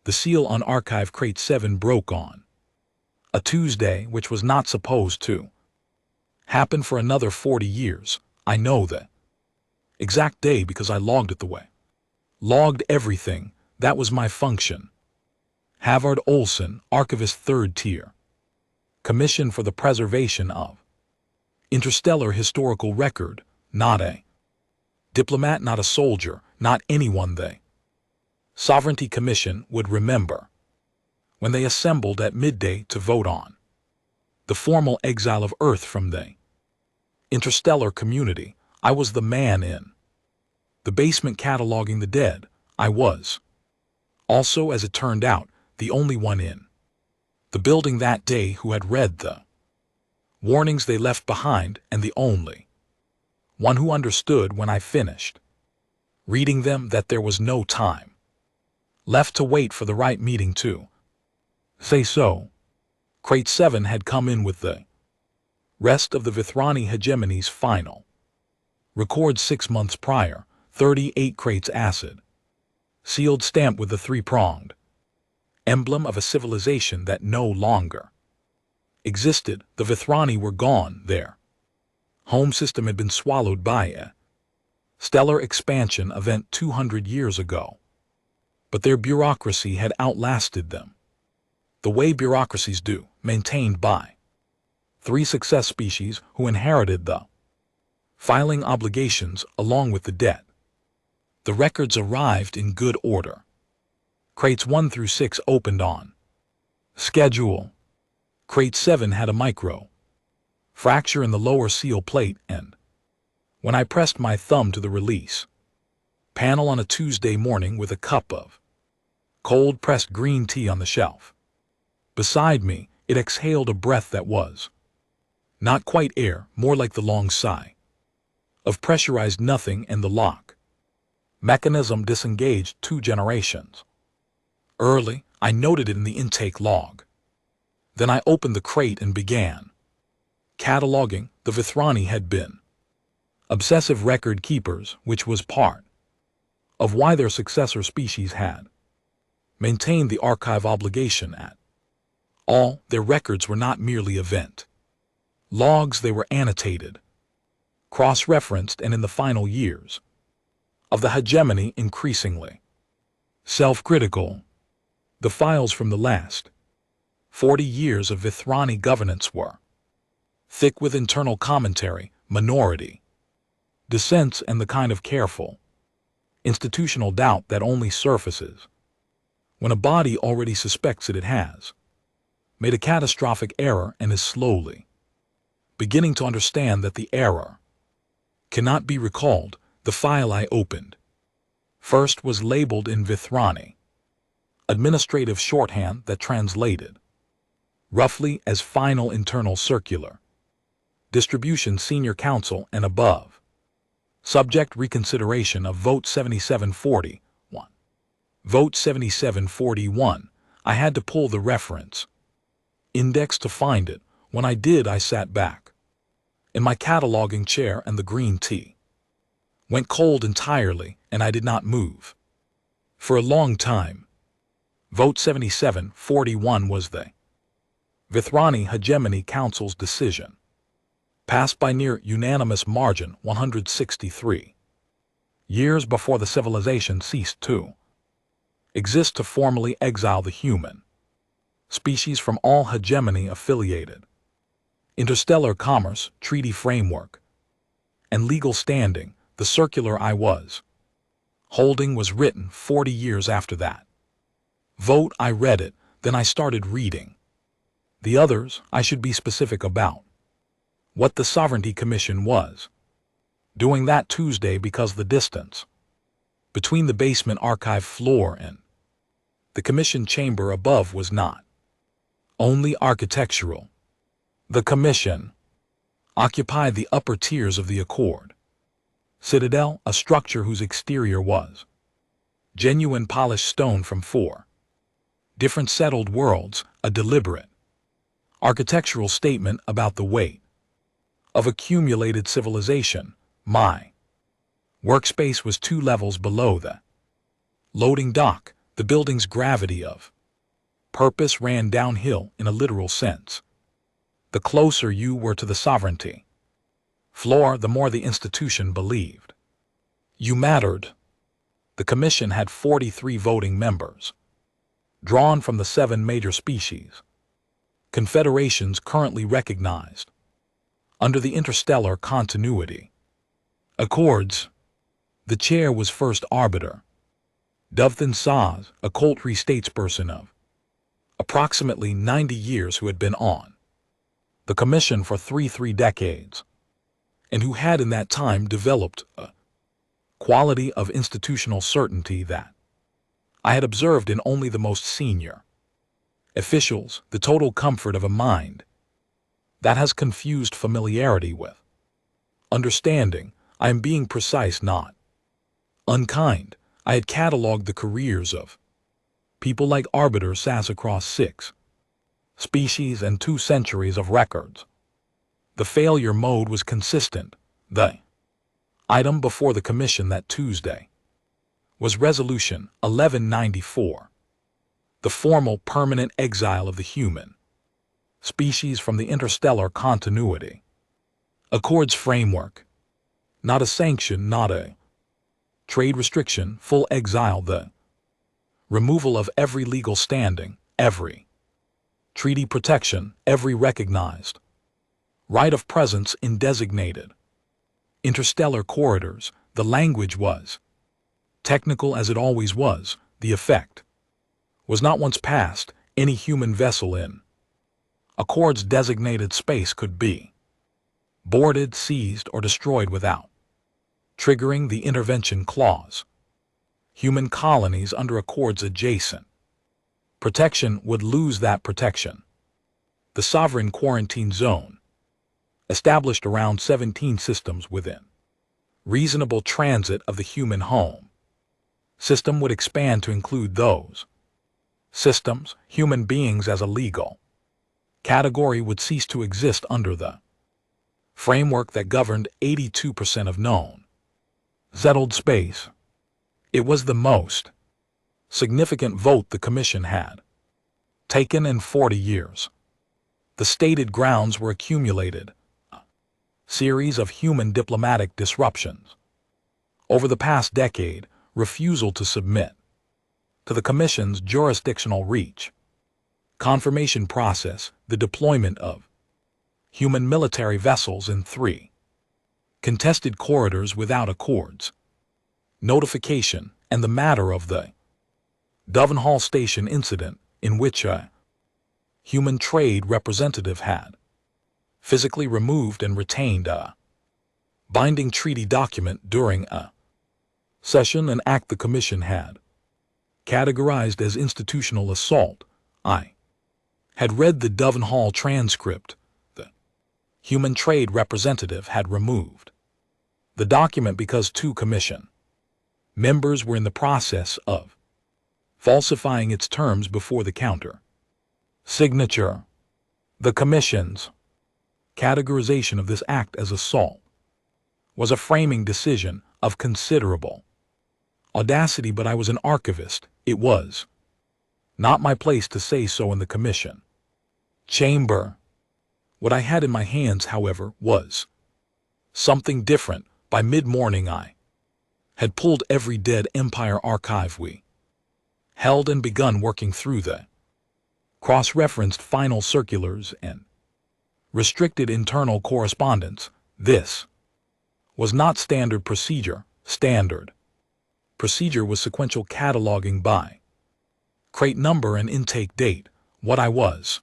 The seal on Archive Crate 7 broke on a Tuesday, which was not supposed to happen for another 40 years. I know the exact day because I logged it the way. Logged everything. That was my function. Havard Olson, Archivist 3rd Tier. Commission for the Preservation of Interstellar Historical Record, not a diplomat, not a soldier, not anyone they. Sovereignty Commission would remember when they assembled at midday to vote on the formal exile of Earth from the interstellar community. I was the man in the basement cataloging the dead. I was also, as it turned out, the only one in the building that day who had read the warnings they left behind, and the only one who understood when I finished reading them that there was no time left to wait for the right meeting to say so. Crate 7 had come in with the rest of the Vithrani hegemony's final record 6 months prior, 38 crates acid, sealed stamp with the three-pronged emblem of a civilization that no longer existed. The Vithrani were gone. Their home system had been swallowed by a stellar expansion event 200 years ago. But their bureaucracy had outlasted them. The way bureaucracies do, maintained by 3 success species who inherited the filing obligations along with the debt. The records arrived in good order. Crates 1 through 6 opened on schedule. Crate 7 had a micro fracture in the lower seal plate, and when I pressed my thumb to the release panel on a Tuesday morning with a cup of cold-pressed green tea on the shelf beside me, it exhaled a breath that was not quite air, more like the long sigh of pressurized nothing, and the lock mechanism disengaged 2 generations early. I noted it in the intake log. Then I opened the crate and began cataloging. The Vithrani had been obsessive record keepers, which was part of why their successor species had maintained the archive obligation at all. Their records were not merely event logs, they were annotated, cross-referenced, and in the final years of the hegemony increasingly self-critical. The files from the last 40 years of Vithrani governance were thick with internal commentary, minority dissents, and the kind of careful institutional doubt that only surfaces when a body already suspects that it has made a catastrophic error and is slowly beginning to understand that the error cannot be recalled. The file I opened first was labeled in Vithrani administrative shorthand that translated roughly as Final Internal Circular Distribution Senior Council and above. Subject: reconsideration of Vote 7741. Vote 7741. I had to pull the reference index to find it. When I did, I sat back in my cataloging chair and the green tea went cold entirely, and I did not move for a long time. Vote 7741 was the Vithrani Hegemony Council's decision, passed by near unanimous margin 163 years before the civilization ceased to exist, to formally exile the human species from all hegemony-affiliated interstellar commerce, treaty framework, and legal standing. The circular I was holding was written 40 years after that vote. I read it, then I started reading the others. I should be specific about what the Sovereignty Commission was doing that Tuesday, because the distance between the basement archive floor and the commission chamber above was not only architectural. The commission occupied the upper tiers of the Accord Citadel, a structure whose exterior was genuine polished stone from 4 different settled worlds, a deliberate architectural statement about the weight of accumulated civilization. My workspace was 2 levels below the loading dock. The building's gravity of purpose ran downhill in a literal sense. The closer you were to the sovereignty floor, the more the institution believed you mattered. The commission had 43 voting members, drawn from the 7 major species confederations currently recognized under the interstellar continuity accords. The chair was first arbiter Dovthan Saz, a Coltree statesperson of approximately 90 years who had been on the commission for three decades, and who had in that time developed a quality of institutional certainty that I had observed in only the most senior officials, the total comfort of a mind that has confused familiarity with understanding. I am being precise, not unkind. I had catalogued the careers of people like Arbiter Saz across 6 species and 2 centuries of records. The failure mode was consistent. The item before the commission that Tuesday was Resolution 1194, the formal permanent exile of the human species from the interstellar continuity accords framework, not a sanction, not a trade restriction, full exile, the removal of every legal standing, every treaty protection, every recognized right of presence in designated interstellar corridors. The language was technical as it always was. The effect was not once passed. Any human vessel in accords designated space could be boarded, seized, or destroyed without triggering the intervention clause. Human colonies under accords adjacent protection would lose that protection. The sovereign quarantine zone, established around 17 systems within reasonable transit of the human home system, would expand to include those systems. Human beings as a legal category would cease to exist under the framework that governed 82% of known settled space. It was the most significant vote the commission had taken in 40 years. The stated grounds were accumulated a series of human diplomatic disruptions over the past decade, refusal to submit to the commission's jurisdictional reach, confirmation process, the deployment of human military vessels in 3 contested corridors without accords, notification, and the matter of the Dovenhall Station incident, in which a human trade representative had physically removed and retained a binding treaty document during a session, an act the commission had categorized as institutional assault. I had read the Dovenhall transcript. The human trade representative had removed the document because 2 commission members were in the process of falsifying its terms before the counter signature. The commission's categorization of this act as assault was a framing decision of considerable audacity, but I was an archivist. It was not my place to say so in the commission chamber. What I had in my hands, however, was something different. By mid-morning I had pulled every dead Empire archive we held and begun working through the cross-referenced final circulars and restricted internal correspondence. This was not standard procedure. Standard procedure was sequential cataloging by crate number and intake date. What I was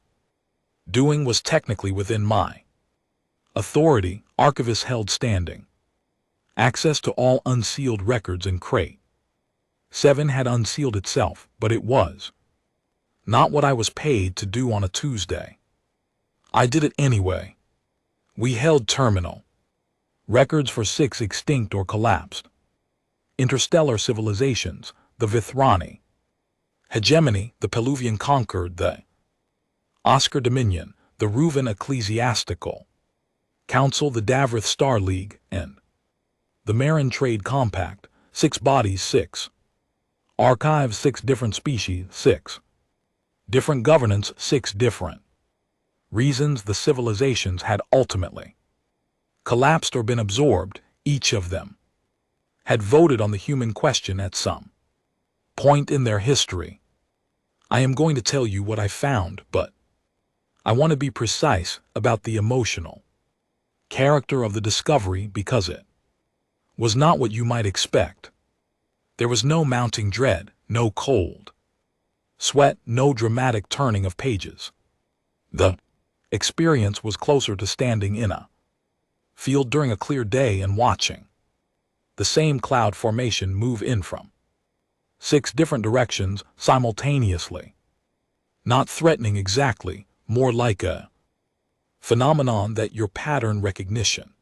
doing was technically within my authority. Archivists held standing access to all unsealed records, and crate 7 had unsealed itself, but it was not what I was paid to do on a Tuesday. I did it anyway. We held terminal records for 6 extinct or collapsed interstellar civilizations: the Vithrani hegemony, the Peluvian conquered, the Oscar Dominion, the Reuven Ecclesiastical Council, the Davrith Star League, and the Marin Trade Compact. 6 bodies, 6 Archive 6 different species, 6 different governance, 6 different reasons the civilizations had ultimately collapsed or been absorbed. Each of them had voted on the human question at some point in their history. I am going to tell you what I found, but I want to be precise about the emotional character of the discovery because it was not what you might expect. There was no mounting dread, no cold sweat, no dramatic turning of pages. The experience was closer to standing in a field during a clear day and watching the same cloud formation move in from 6 different directions simultaneously. Not threatening exactly, more like a phenomenon that your pattern recognition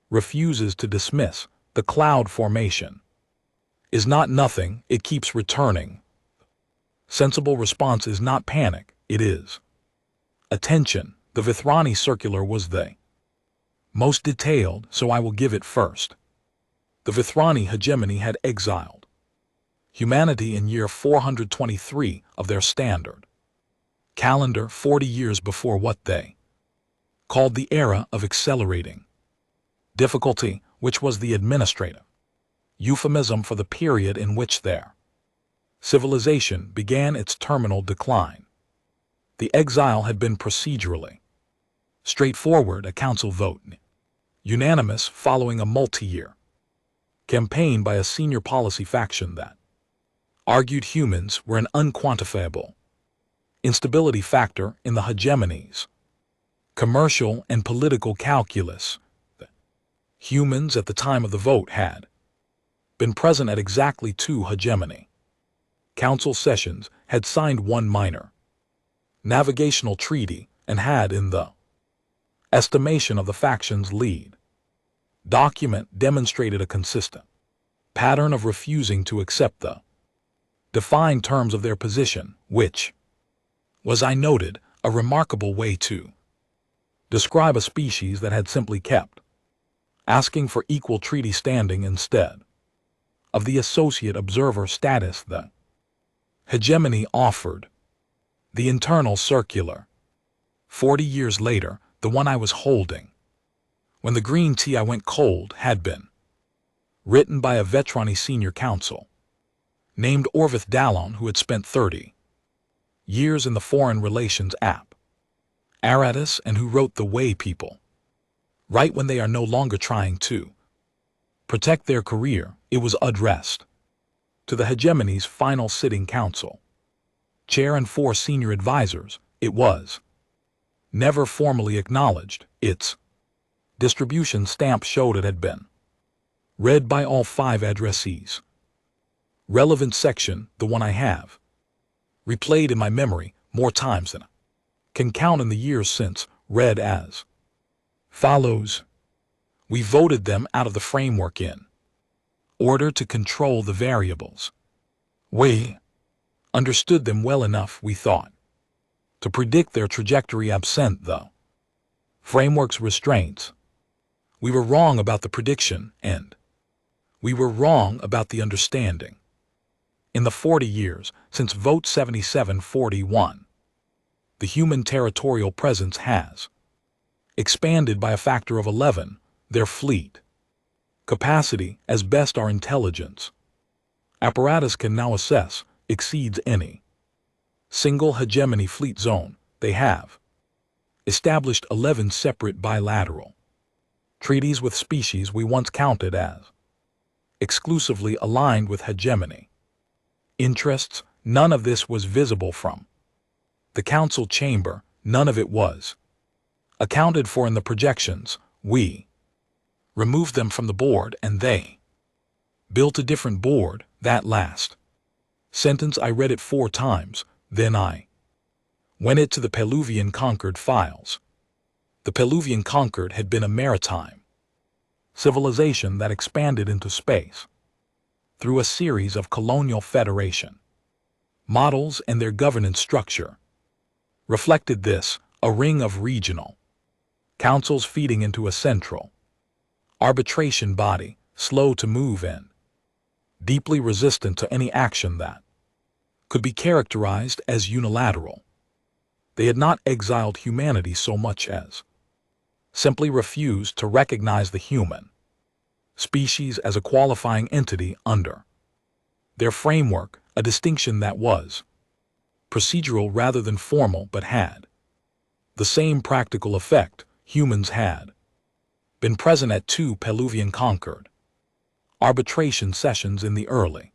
refuses to dismiss. The cloud formation is not nothing, it keeps returning. Sensible response is not panic, it is attention. The Vithrani circular was the most detailed, so I will give it first. The Vithrani hegemony had exiled humanity in year 423 of their standard calendar, 40 years before what they called the era of accelerating difficulty, which was the administrative euphemism for the period in which their civilization began its terminal decline. The exile had been procedurally straightforward, a council vote, unanimous following a multi-year campaign by a senior policy faction that argued humans were an unquantifiable instability factor in the hegemony's commercial and political calculus. Humans at the time of the vote had been present at exactly 2 hegemony council sessions, had signed 1 minor navigational treaty, and had, in the estimation of the faction's lead document, demonstrated a consistent pattern of refusing to accept the defined terms of their position, which was, I noted, a remarkable way to describe a species that had simply kept asking for equal treaty standing instead of the associate observer status the hegemony offered. The internal circular, 40 years later, the one I was holding when the green tea I went cold, had been written by a Vetrani senior counsel named Orvith Dallon, who had spent 30 years in the foreign relations apparatus and who wrote the way people write when they are no longer trying to protect their career. It was addressed to the hegemony's final sitting council chair and 4 senior advisors. It was never formally acknowledged. Its distribution stamp showed it had been read by all 5 addressees. Relevant section, the one I have replayed in my memory more times than I can count in the years since, read as follows: we voted them out of the framework in order to control the variables. We understood them well enough, we thought, to predict their trajectory absent the framework's restraints. We were wrong about the prediction, and we were wrong about the understanding. In the 40 years since Vote 7741, the human territorial presence has expanded by a factor of 11. Their fleet capacity, as best our intelligence apparatus can now assess, exceeds any single hegemony fleet zone. They have established 11 separate bilateral treaties with species we once counted as exclusively aligned with hegemony interests. None of this was visible from the council chamber. None of it was accounted for in the projections. We removed them from the board, and they built a different board. That last sentence, I read it 4 times, then I went it to the Peluvian Concord files. The Peluvian Concord had been a maritime civilization that expanded into space through a series of colonial federation models, and their governance structure reflected this, a ring of regional councils feeding into a central arbitration body, slow to move in deeply resistant to any action that could be characterized as unilateral. They had not exiled humanity so much as simply refused to recognize the human species as a qualifying entity under their framework, a distinction that was procedural rather than formal but had the same practical effect. Humans had been present at 2 Peruvian conquered arbitration sessions in the early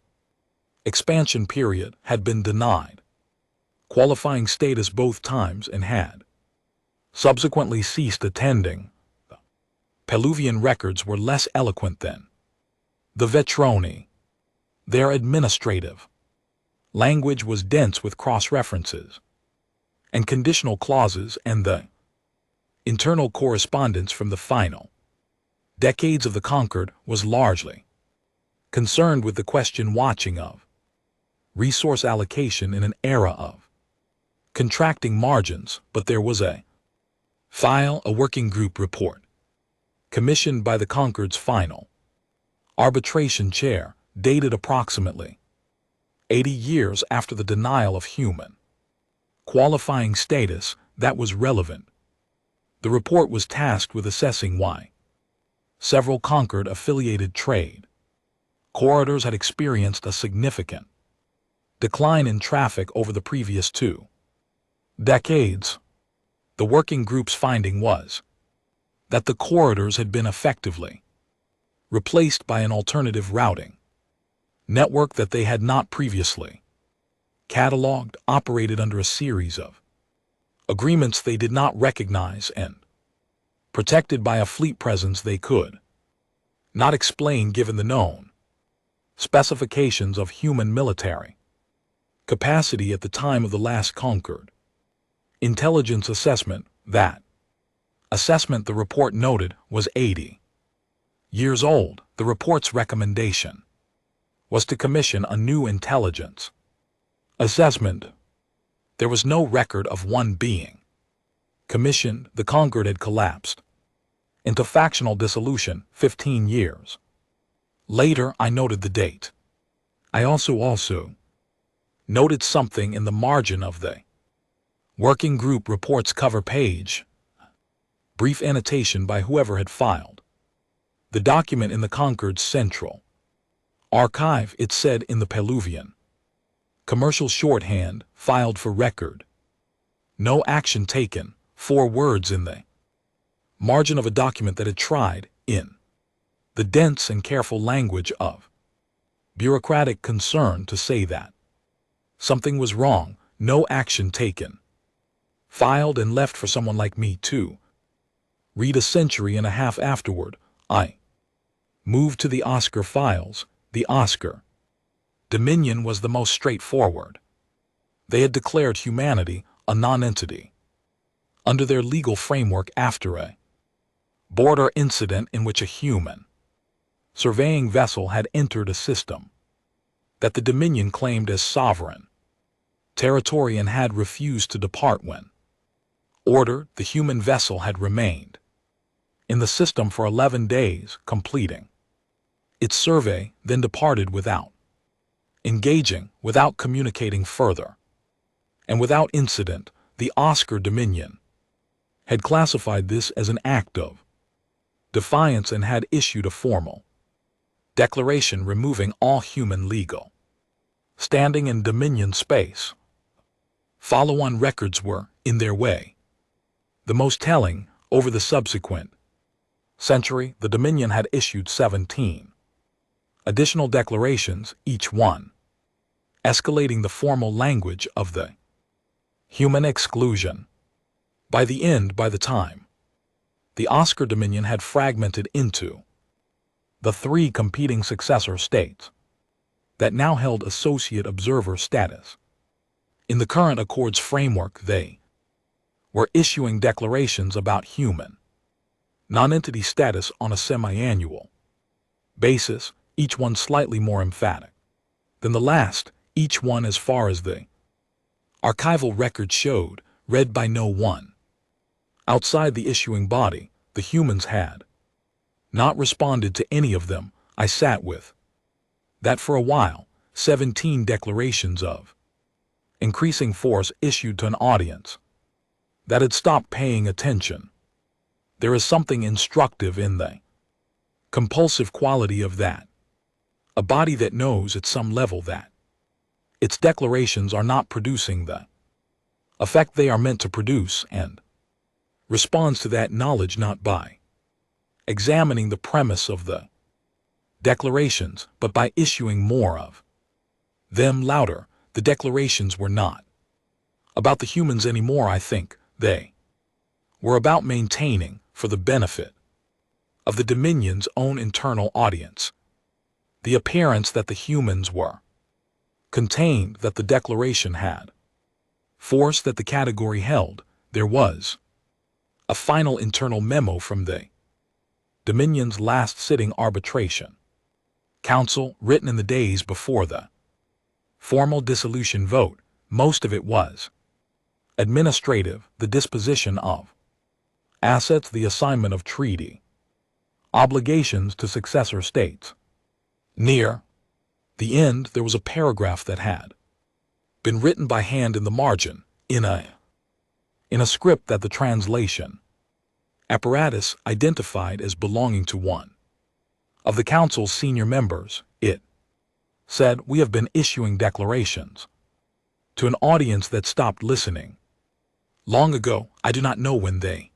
expansion period, had been denied qualifying status both times, and had subsequently ceased attending. The Peruvian records were less eloquent than the Vetroni. Their administrative language was dense with cross-references and conditional clauses, and the internal correspondence from the final decades of the conquered was largely concerned with the question watching of resource allocation in an era of contracting margins. But there was a working group report commissioned by the conquered's final arbitration chair, dated approximately 80 years after the denial of human qualifying status, that was relevant. The report was tasked with assessing why several conquered affiliated trade corridors had experienced a significant decline in traffic over the previous 2 decades. The working group's finding was that the corridors had been effectively replaced by an alternative routing network that they had not previously cataloged, operated under a series of agreements they did not recognize, and protected by a fleet presence they could not explain given the known specifications of human military capacity at the time of the last conquered intelligence assessment. That assessment, the report noted, was 80 years old. The report's recommendation was to commission a new intelligence assessment. There was no record of one being commissioned. The conquered had collapsed into factional dissolution 15 years later. I noted the date. I also noted something in the margin of the working group report's cover page. Brief annotation by whoever had filed the document in the Concord's central archive. It said in the Peruvian commercial shorthand, filed for record. No action taken. 4 words in the margin of a document that had tried, in the dense and careful language of bureaucratic concern, to say that something was wrong. No action taken. Filed and left for someone like me to read a century and a half afterward. I moved to the Oscar files. The Oscar Dominion was the most straightforward. They had declared humanity a non-entity under their legal framework after a border incident in which a human surveying vessel had entered a system that the Dominion claimed as sovereign territory and had refused to depart when ordered. The human vessel had remained in the system for 11 days, completing its survey, then departed without engaging, without communicating further, and without incident. The Oscar Dominion had classified this as an act of defiance and had issued a formal declaration removing all human legal standing in Dominion space. Follow-on records were, in their way, the most telling. Over the subsequent century, the Dominion had issued 17 additional declarations, each one escalating the formal language of the human exclusion. By the time the Oscar Dominion had fragmented into the 3 competing successor states that now held associate observer status in the current Accord's framework, they were issuing declarations about human non-entity status on a semi-annual basis, each one slightly more emphatic than the last, each one, as far as the archival record showed, read by no one outside the issuing body. The humans had not responded to any of them. I sat with That for a while, 17 declarations of increasing force issued to an audience that had stopped paying attention. There is something instructive in the compulsive quality of that. A body that knows at some level that its declarations are not producing the effect they are meant to produce and responds to that knowledge not by examining the premise of the declarations, but by issuing more of them louder. The declarations were not about the humans anymore. I think they were about maintaining, for the benefit of the Dominion's own internal audience, the appearance that the humans were contained, that the declaration had force, that the category held. There was a final internal memo from the Dominion's last sitting arbitration council, written in the days before the formal dissolution vote. Most of it was administrative, the disposition of assets, the assignment of treaty obligations to successor states. Near the end, there was a paragraph that had been written by hand in the margin, in a script that the translation apparatus identified as belonging to one of the council's senior members. It said, "We have been issuing declarations to an audience that stopped listening long ago. I do not know when they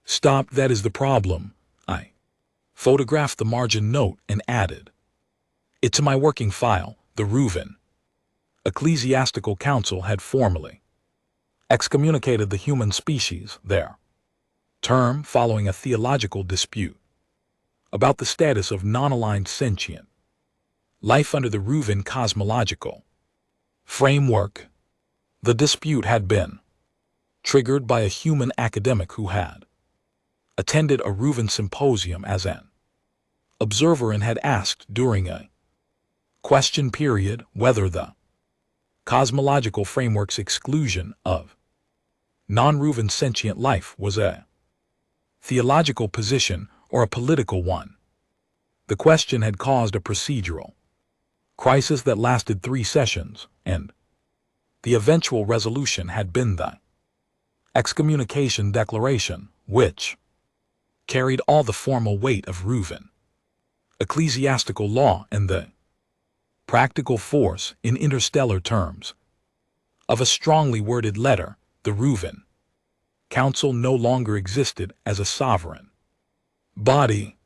stopped. That is the problem." I photographed the margin note and added it to my working file. The Reuven Ecclesiastical Council had formally excommunicated the human species, their term following a theological dispute about the status of non-aligned sentient life under the Reuven cosmological framework. The dispute had been triggered by a human academic who had attended a Reuven symposium as an observer and had asked during a question period whether the cosmological framework's exclusion of non-Reuven sentient life was a theological position or a political one. The question had caused a procedural crisis that lasted 3 sessions, and the eventual resolution had been the excommunication declaration, which carried all the formal weight of Reuven ecclesiastical law and the practical force, in interstellar terms, of a strongly worded letter. The Reuven Council no longer existed as a sovereign body.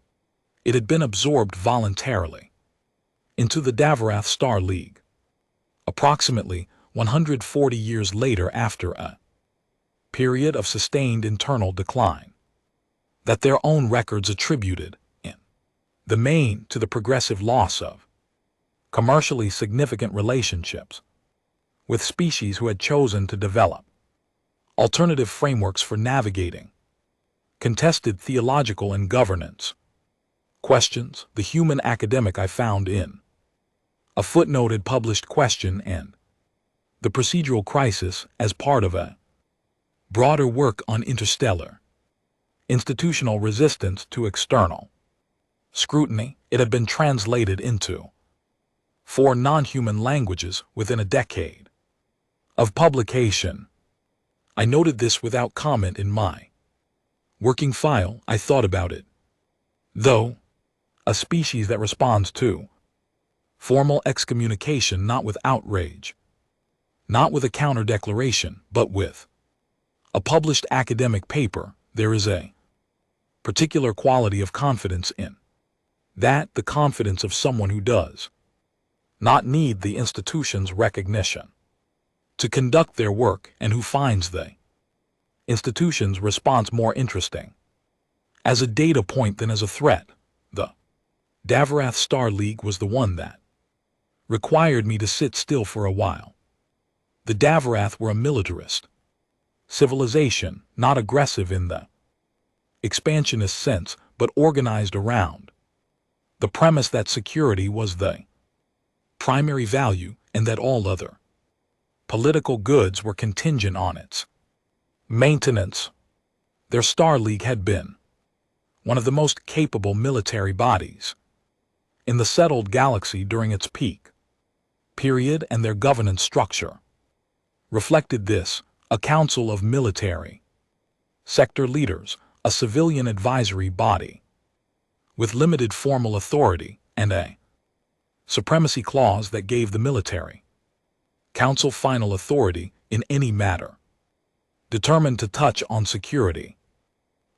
It had been absorbed voluntarily into the Davarath Star League, approximately 140 years later, after a period of sustained internal decline that their own records attributed, in the main, to the progressive loss of commercially significant relationships with species who had chosen to develop alternative frameworks for navigating contested theological and governance questions. The human academic I found in a footnoted published question and the procedural crisis as part of a broader work on interstellar institutional resistance to external scrutiny. It had been translated into 4 non-human languages within a decade of publication. I noted this without comment in my working file. I thought about it, though. A species that responds to formal excommunication not with outrage, not with a counter-declaration, but with a published academic paper. There is a particular quality of confidence in that, the confidence of someone who does not need the institution's recognition to conduct their work, and who finds the institution's response more interesting as a data point than as a threat. The Davarath Star League was the one that required me to sit still for a while. The Davarath were a militarist civilization, not aggressive in the expansionist sense, but organized around the premise that security was the primary value and that all other political goods were contingent on its maintenance. Their Star League had been one of the most capable military bodies in the settled galaxy during its peak period and their governance structure reflected this: a council of military sector leaders, a civilian advisory body with limited formal authority, and a supremacy clause that gave the military council final authority in any matter determined to touch on security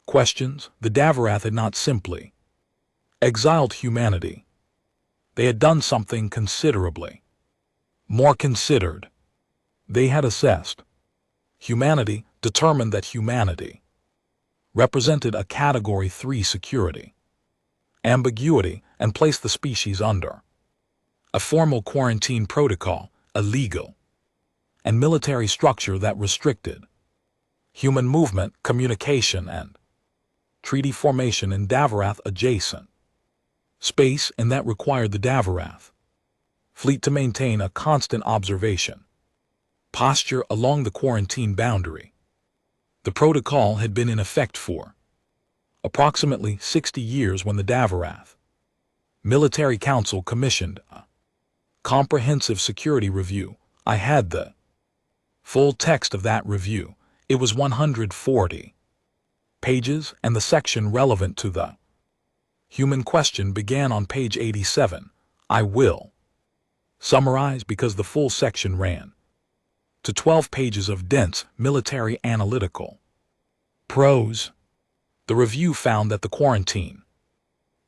questions. The Davarath had not simply exiled humanity. They had done something considerably more considered. They had assessed humanity, determined that humanity represented a Category 3 security ambiguity, and placed the species under a formal quarantine protocol, a legal and military structure that restricted human movement, communication, and treaty formation in Davarath adjacent space, and that required the Davarath fleet to maintain a constant observation posture along the quarantine boundary. The protocol had been in effect for approximately 60 years when the Davarath Military Council commissioned a comprehensive security review. I had the full text of that review. It was 140 pages, and the section relevant to the human question began on page 87. I will summarize because the full section ran to 12 pages of dense military analytical prose. The review found that the quarantine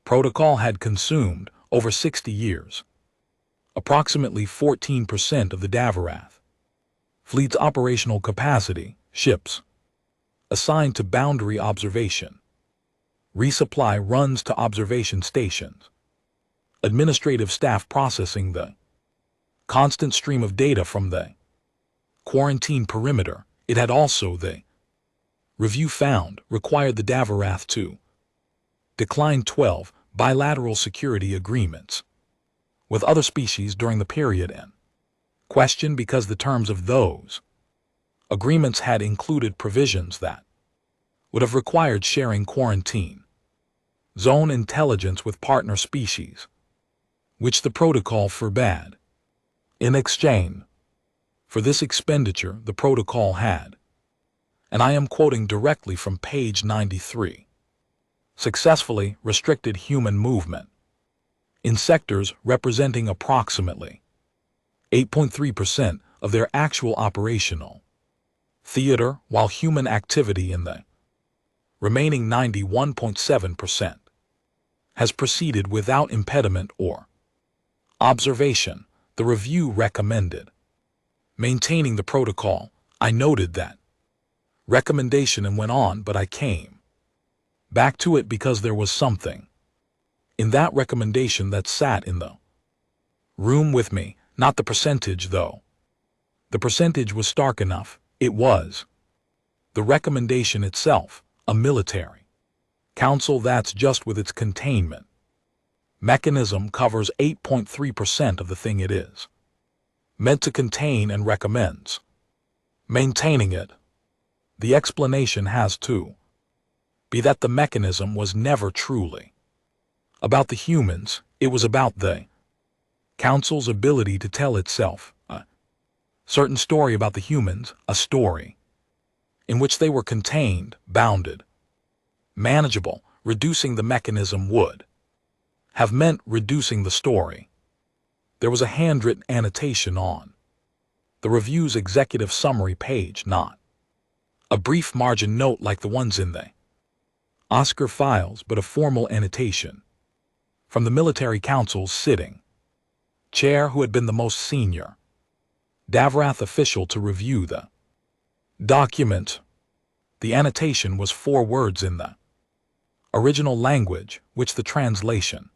protocol had consumed, over 60 years, approximately 14% of the Davarath fleet's operational capacity, ships assigned to boundary observation, resupply runs to observation stations, administrative staff processing the constant stream of data from the quarantine perimeter. It had also, the review found, required the Davarath to decline 12 bilateral security agreements with other species during the period in question because the terms of those agreements had included provisions that would have required sharing quarantine zone intelligence with partner species, which the protocol forbade. In exchange for this expenditure, the protocol had, and I am quoting directly from page 93, successfully restricted human movement in sectors representing approximately 8.3% of their actual operational theater, while human activity in the remaining 91.7% has proceeded without impediment or observation. The review recommended maintaining the protocol. I noted that recommendation and went on, but I came back to it because there was something in that recommendation that sat in the room with me, not the percentage though. The percentage was stark enough. It was the recommendation itself, a military council that's just with its containment mechanism covers 8.3% of the thing it is meant to contain and recommends maintaining it. The explanation has to be that the mechanism was never truly about the humans. It was about the council's ability to tell itself a certain story about the humans, a story in which they were contained, bounded, manageable. Reducing the mechanism would have meant reducing the story. There was a handwritten annotation on the review's executive summary page, not a brief margin note like the ones in the Oscar files, but a formal annotation from the military council's sitting chair, who had been the most senior Davarath official to review the document. The annotation was 4 words in the original language, which the translation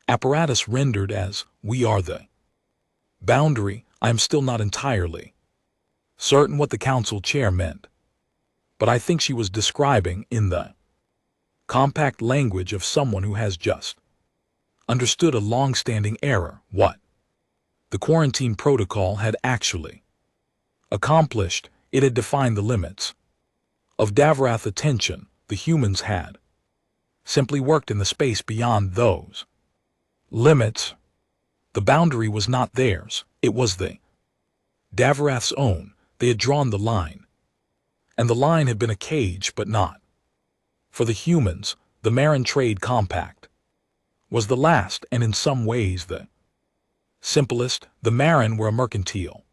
apparatus rendered as, "We are the boundary." I am still not entirely certain what the council chair meant, but I think she was describing in the compact language of someone who has just understood a long-standing error what the quarantine protocol had actually accomplished. It had defined the limits of Davarath attention. The humans had simply worked in the space beyond those Limits. The boundary was not theirs, it was the Davarath's own. They had drawn the line. And the line had been a cage, but not. For the humans, the Marin Trade Compact was the last and in some ways the simplest. The Marin were a mercantile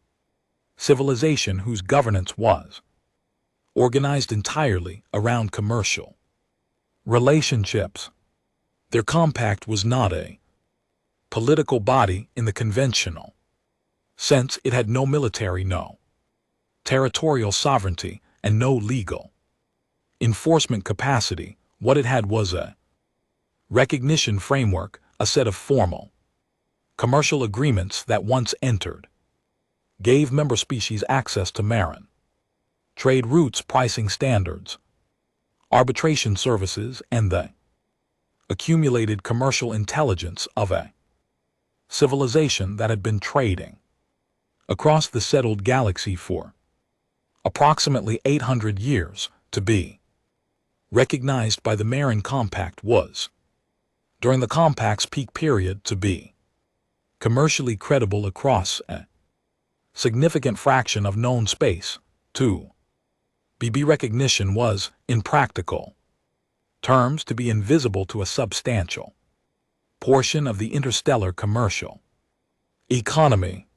civilization whose governance was organized entirely around commercial relationships. Their compact was not a political body in the conventional sense. It had no military, no territorial sovereignty, and no legal enforcement capacity. What it had was a recognition framework, a set of formal commercial agreements that once entered gave member species access to Marin trade routes, pricing standards, arbitration services, and the accumulated commercial intelligence of a civilization that had been trading across the settled galaxy for approximately 800 years. To be recognized by the Marin Compact was, during the Compact's peak period, to be commercially credible across a significant fraction of known space. 2. BB recognition was, in practical terms, to be invisible to a substantial portion of the interstellar commercial economy.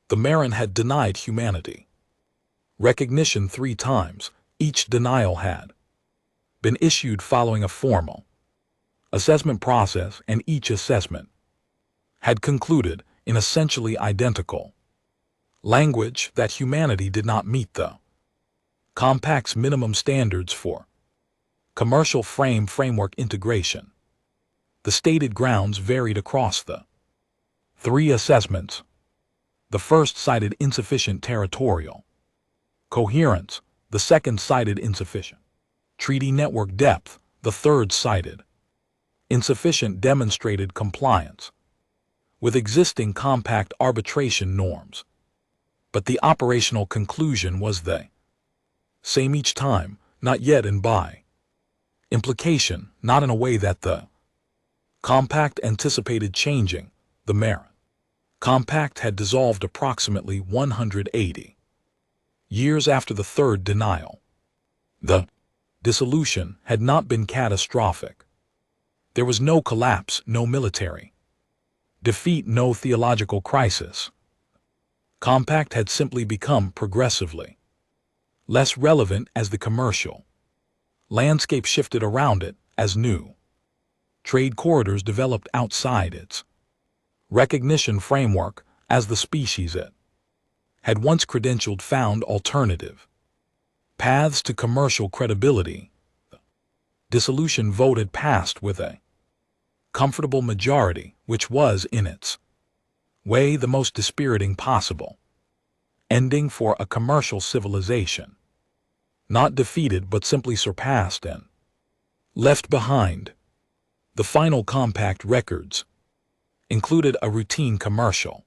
The Marin had denied humanity recognition 3 times. Each denial had been issued following a formal assessment process, and each assessment had concluded in essentially identical language that humanity did not meet the Compact's minimum standards for commercial framework integration. The stated grounds varied across the 3 assessments. The first cited insufficient territorial coherence, the second cited insufficient treaty network depth, the third cited insufficient demonstrated compliance with existing compact arbitration norms. But the operational conclusion was the same each time, not yet, and by implication, not in a way that the Compact anticipated changing. The Marin Compact had dissolved approximately 180 years after the third denial. The dissolution had not been catastrophic. There was no collapse, no military defeat, no theological crisis. Compact had simply become progressively less relevant as the commercial landscape shifted around it, as new trade corridors developed outside its recognition framework, as the species it had once credentialed found alternative paths to commercial credibility. The dissolution vote had passed with a comfortable majority, which was, in its way, the most dispiriting possible ending for a commercial civilization, not defeated but simply surpassed and left behind. The final Compact records included a routine commercial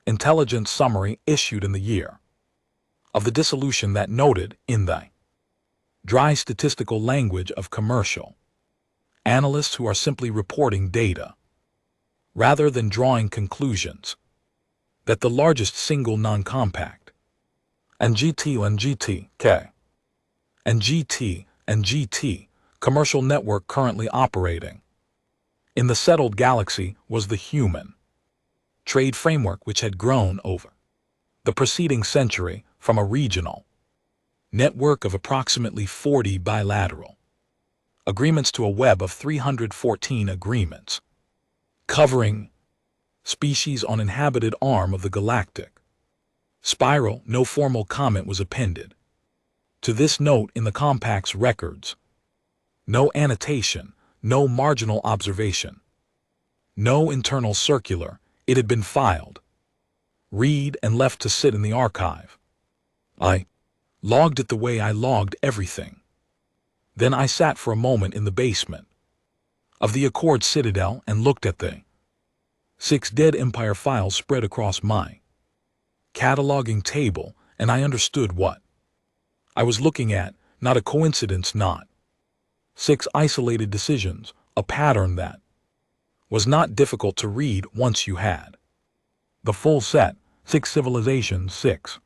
intelligence summary issued in the year of the dissolution that noted, in the dry statistical language of commercial analysts who are simply reporting data rather than drawing conclusions, that the largest single non-compact and GT commercial network currently operating in the settled galaxy was the human trade framework, which had grown over the preceding century from a regional network of approximately 40 bilateral agreements to a web of 314 agreements covering species on inhabited arm of the galactic spiral. No formal comment was appended to this note in the Compact's records. No annotation, no marginal observation, no internal circular. It had been filed, read, and left to sit in the archive. I logged it the way I logged everything. Then I sat for a moment in the basement of the Accord Citadel and looked at the 6 dead Empire files spread across my cataloging table, and I understood what I was looking at. Not a coincidence, not 6 isolated decisions, a pattern that was not difficult to read once you had the full set: 6 civilizations, 6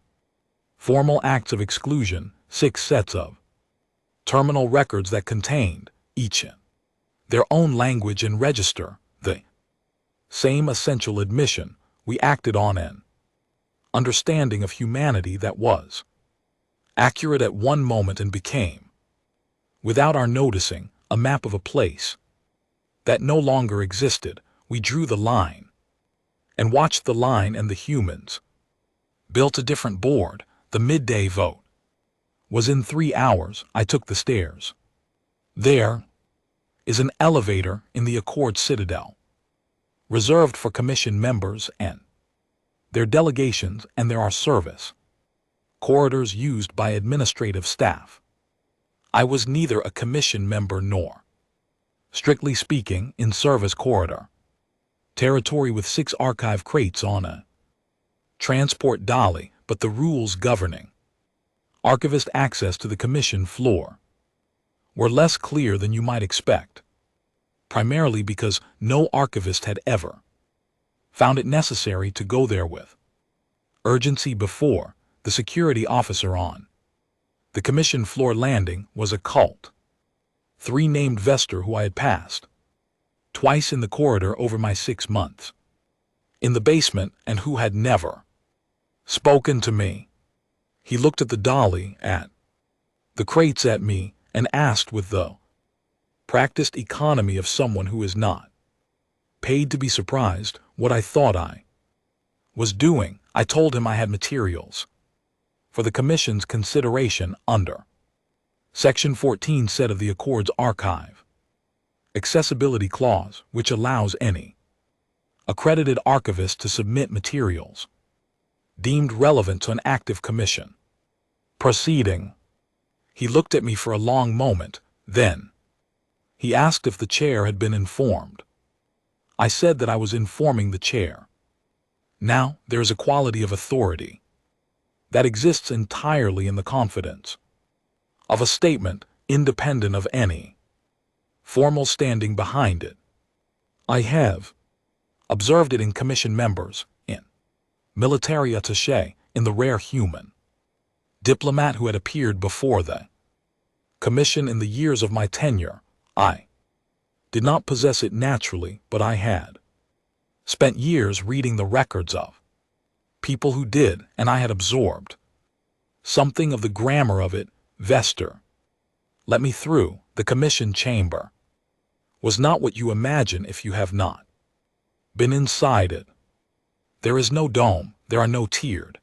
formal acts of exclusion, 6 sets of terminal records that contained, each in their own language and register, the same essential admission. We acted on an understanding of humanity that was accurate at one moment and became, without our noticing, a map of a place that no longer existed. We drew the line and watched the line, and the humans built a different board. The midday vote was in 3 hours. I took the stairs. There is an elevator in the Accord Citadel, reserved for commission members and their delegations, and there are service corridors used by administrative staff. I was neither a commission member nor, strictly speaking, in service corridor territory with 6 archive crates on a transport dolly, but the rules governing archivist access to the commission floor were less clear than you might expect, primarily because no archivist had ever found it necessary to go there with urgency before. The security officer on the commission floor landing was a cult 3 named Vester, who I had passed twice in the corridor over my 6 months in the basement, and who had never spoken to me. He looked at the dolly, at the crates, at me, and asked with the practiced economy of someone who is not paid to be surprised what I thought I was doing. I told him I had materials for the Commission's consideration under Section 14 set of the Accord's Archive Accessibility Clause, which allows any accredited archivist to submit materials deemed relevant to an active commission proceeding. He looked at me for a long moment, then he asked if the chair had been informed. I said that I was informing the chair. Now, there is a quality of authority that exists entirely in the confidence of a statement, independent of any formal standing behind it. I have observed it in commission members, in military attaché, in the rare human diplomat who had appeared before the commission in the years of my tenure. I did not possess it naturally, but I had spent years reading the records of people who did, and I had absorbed something of the grammar of it. Vester let me through. The commission chamber was not what you imagine if you have not been inside it. There is no dome, there are no tiered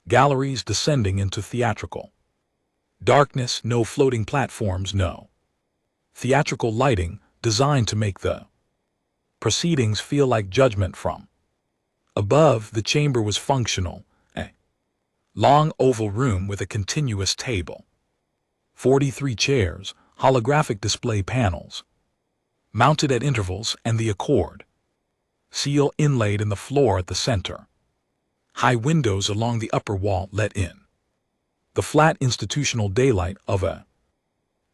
galleries descending into theatrical darkness, no floating platforms, no theatrical lighting designed to make the proceedings feel like judgment from above. The chamber was functional, a long oval room with a continuous table, 43 chairs, holographic display panels mounted at intervals, and the Accord seal inlaid in the floor at the center. High windows along the upper wall let in the flat institutional daylight of a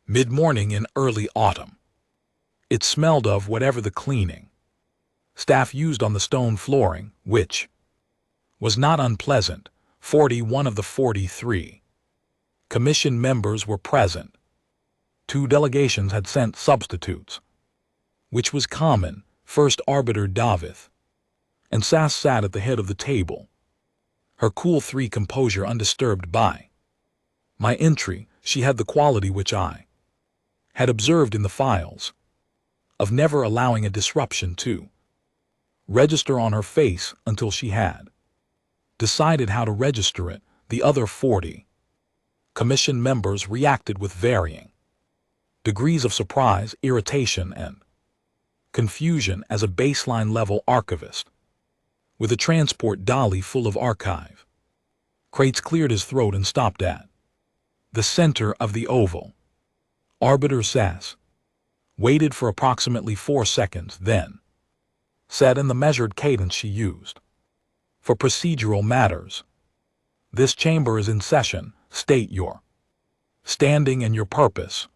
mid-morning in early autumn. It smelled of whatever the cleaning staff used on the stone flooring, which was not unpleasant. 41 of the 43 commission members were present. 2 delegations had sent substitutes, which was common. First Arbiter Davith and Sass sat at the head of the table, her cool 3 composure undisturbed by my entry. She had the quality which I had observed in the files, of never allowing a disruption to register on her face until she had decided how to register it. The other 40 commission members reacted with varying degrees of surprise, irritation, and confusion as a baseline level archivist with a transport dolly full of archive crates cleared his throat and stopped at the center of the oval. Arbiter Sass waited for approximately 4 seconds, then said in the measured cadence she used for procedural matters, "This chamber is in session. State your standing and your purpose."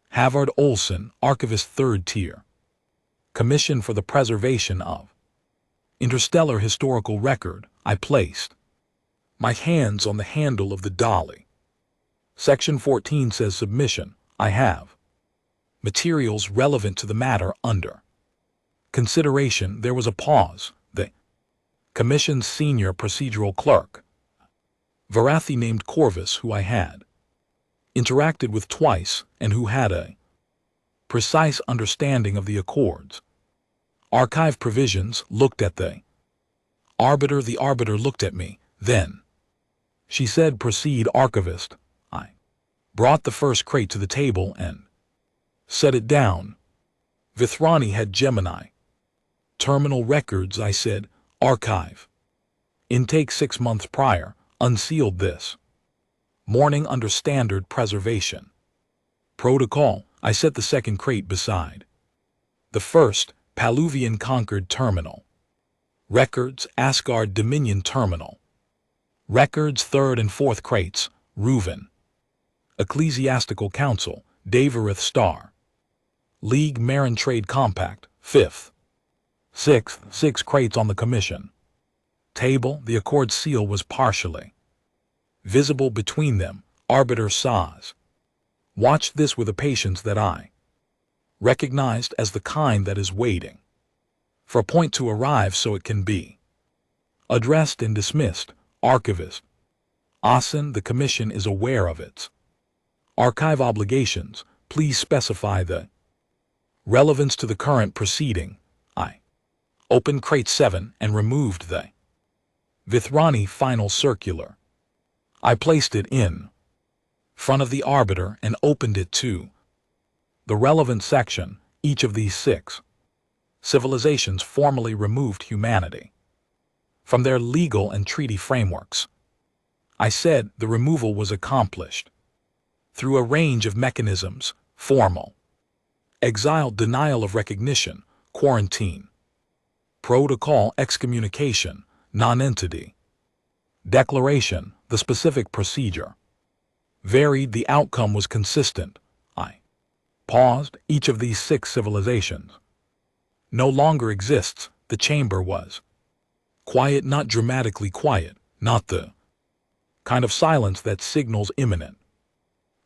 Havard Olson, archivist 3rd tier. Commission for the Preservation of Interstellar Historical Record. I placed my hands on the handle of the dolly. Section 14 says submission. I have materials relevant to the matter under consideration. There was a pause. The Commission's senior procedural clerk, Varathi, named Corvus, who I had interacted with twice and who had a precise understanding of the Accords' archive provisions, looked at the arbiter. The arbiter looked at me. Then she said, "Proceed, archivist." I brought the first crate to the table and set it down. Vithrani had Gemini terminal records. I said, "Archive. Intake 6 months prior. Unsealed this morning under standard preservation protocol." I set the second crate beside the first. Paluvian Concord Terminal records. Asgard Dominion Terminal records. Third and fourth crates. Reuven Ecclesiastical Council, Davarith Star League Marin Trade Compact. Fifth, sixth, 6 crates on the commission table. The Accord seal was partially visible between them. Arbiter Saz watched this with a patience that I recognized as the kind that is waiting for a point to arrive so it can be addressed and dismissed. Archivist Asen, the Commission is aware of its archive obligations. Please specify the relevance to the current proceeding. I opened crate 7 and removed the Vithrani final circular. I placed it in front of the arbiter and opened it to the relevant section. Each of these 6 civilizations formally removed humanity from their legal and treaty frameworks. I said the removal was accomplished through a range of mechanisms: formal exile, denial of recognition, quarantine, protocol, excommunication, nonentity, declaration. The specific procedure varied. The outcome was consistent. I paused. Each of these 6 civilizations no longer exists. The chamber was quiet, not dramatically quiet, not the kind of silence that signals imminent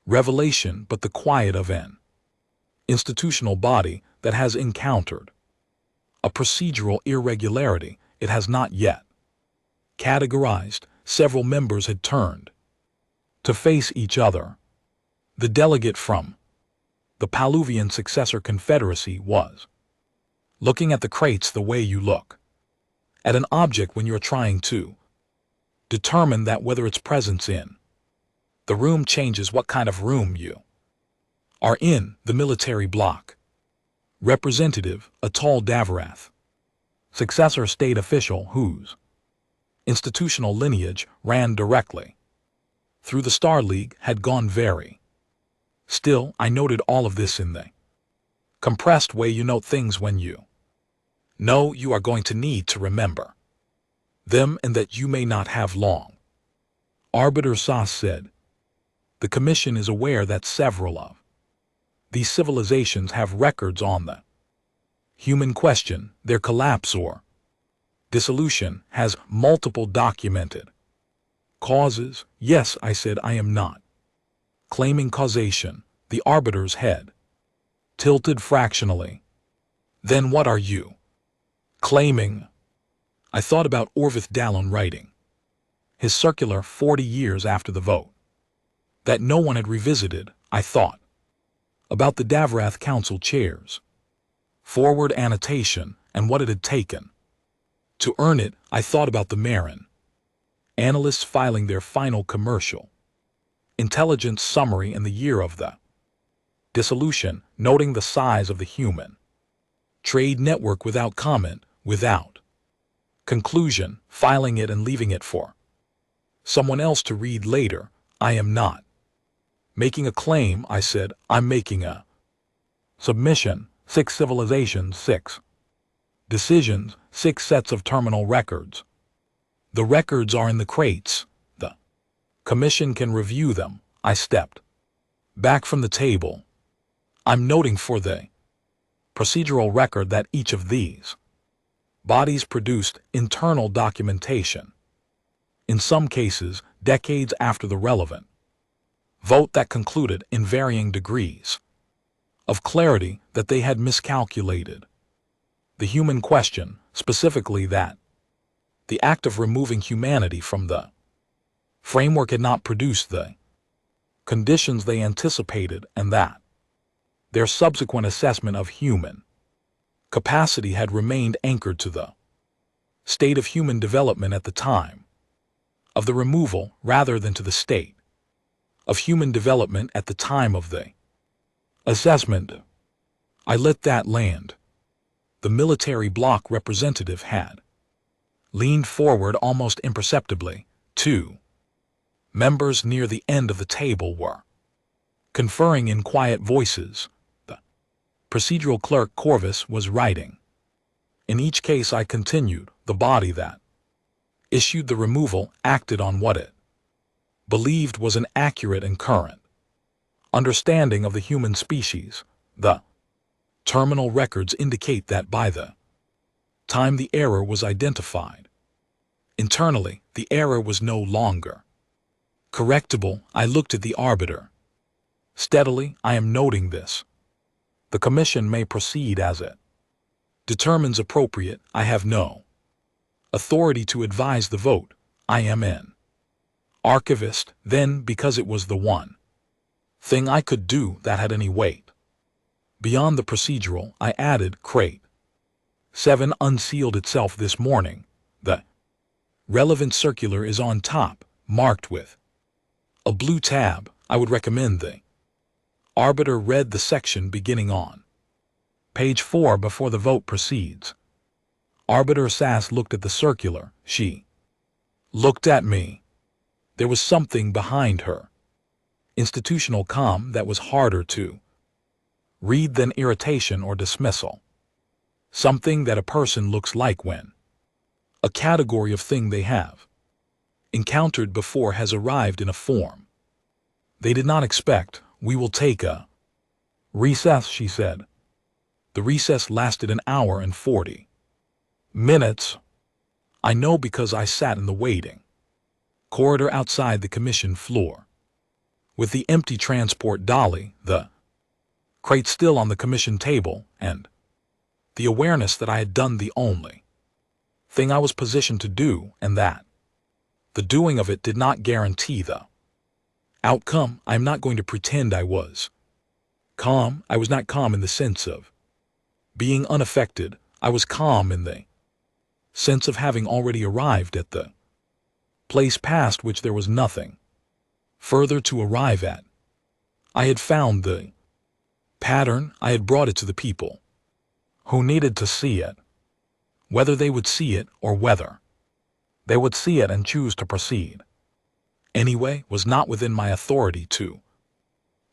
revelation, but the quiet of an institutional body that has encountered a procedural irregularity it has not yet categorized. Several members had turned to face each other. The delegate from the Paluvian Successor Confederacy was looking at the crates the way you look at an object when you're trying to determine that whether its presence in the room changes what kind of room you are in. The military bloc representative, a tall Davarath successor state official whose institutional lineage ran directly through the Star League, had gone very still. I noted all of this in the compressed way you note things when you know you are going to need to remember them and that you may not have long. Arbiter Sas said, "The Commission is aware that several of these civilizations have records on the human question. Their collapse or dissolution has multiple documented causes." "Yes," I said, "I am not claiming causation." The arbiter's head tilted fractionally. "Then what are you claiming?" I thought about Orvith Dallon writing his circular 40 years after the vote that no one had revisited. I thought about the Davarath Council chairs forward annotation and what it had taken to earn it. I thought about the Marin analysts filing their final commercial intelligence summary in the year of the dissolution, noting the size of the human trade network without comment, without conclusion, filing it and leaving it for someone else to read later. I am not making a claim, I said, I'm making a submission. 6 civilizations, 6 decisions, 6 sets of terminal records. The records are in the crates. The Commission can review them. I stepped back from the table. I'm noting for the procedural record that each of these bodies produced internal documentation, in some cases decades after the relevant vote that concluded in varying degrees of clarity that they had miscalculated the human question, specifically that the act of removing humanity from the framework had not produced the conditions they anticipated, and that their subsequent assessment of human capacity had remained anchored to the state of human development at the time of the removal rather than to the state of human development at the time of the assessment. I let that land. The military bloc representative had leaned forward almost imperceptibly. Two members near the end of the table were conferring in quiet voices. The procedural clerk Corvus was writing. In each case, I continued, the body that issued the removal acted on what it believed was an accurate and current understanding of the human species. The terminal records indicate that by the time the error was identified, internally, the error was no longer correctable. I looked at the arbiter. Steadily, I am noting this. The commission may proceed as it determines appropriate. I have no authority to advise the vote. I am an archivist, then, because it was the one thing I could do that had any weight. Beyond the procedural, I added, Crate 7 unsealed itself this morning. The relevant circular is on top, marked with a blue tab. I would recommend the arbiter read the section beginning on page 4 before the vote proceeds. Arbiter Sass looked at the circular. She looked at me. There was something behind her institutional calm that was harder to read than irritation or dismissal. Something that a person looks like when a category of thing they have encountered before has arrived in a form they did not expect. We will take a recess, she said. The recess lasted an hour and 40 minutes. I know because I sat in the waiting corridor outside the commission floor with the empty transport dolly, the crate still on the commission table, and the awareness that I had done the only thing I was positioned to do, and that the doing of it did not guarantee the outcome. I'm not going to pretend I was calm. I was not calm in the sense of being unaffected. I was calm in the sense of having already arrived at the place past which there was nothing further to arrive at. I had found the pattern. I had brought it to the people who needed to see it, whether they would see it or whether they would see it and choose to proceed anyway was not within my authority to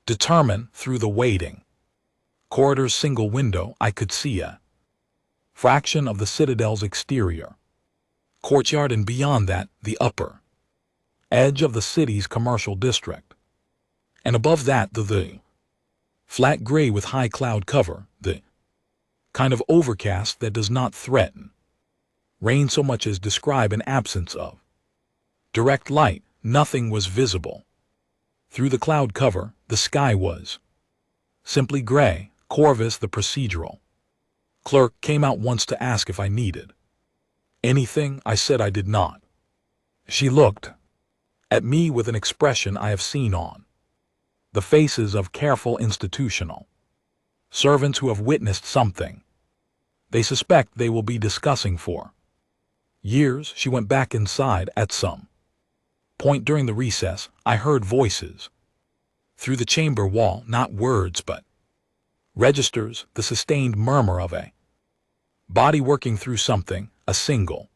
determine. Through the waiting corridor's single window, I could see a fraction of the citadel's exterior courtyard, and beyond that, the upper edge of the city's commercial district, and above that, the flat gray with high cloud cover, the kind of overcast that does not threaten rain so much as describe an absence of direct light. Nothing was visible through the cloud cover. The sky was simply gray. Corvus, the procedural clerk, came out once to ask if I needed anything. I said I did not. She looked at me with an expression I have seen on the faces of careful institutional servants who have witnessed something they suspect they will be discussing for years. She went back inside. At some point during the recess, I heard voices through the chamber wall, not words but registers, the sustained murmur of a body working through something, a single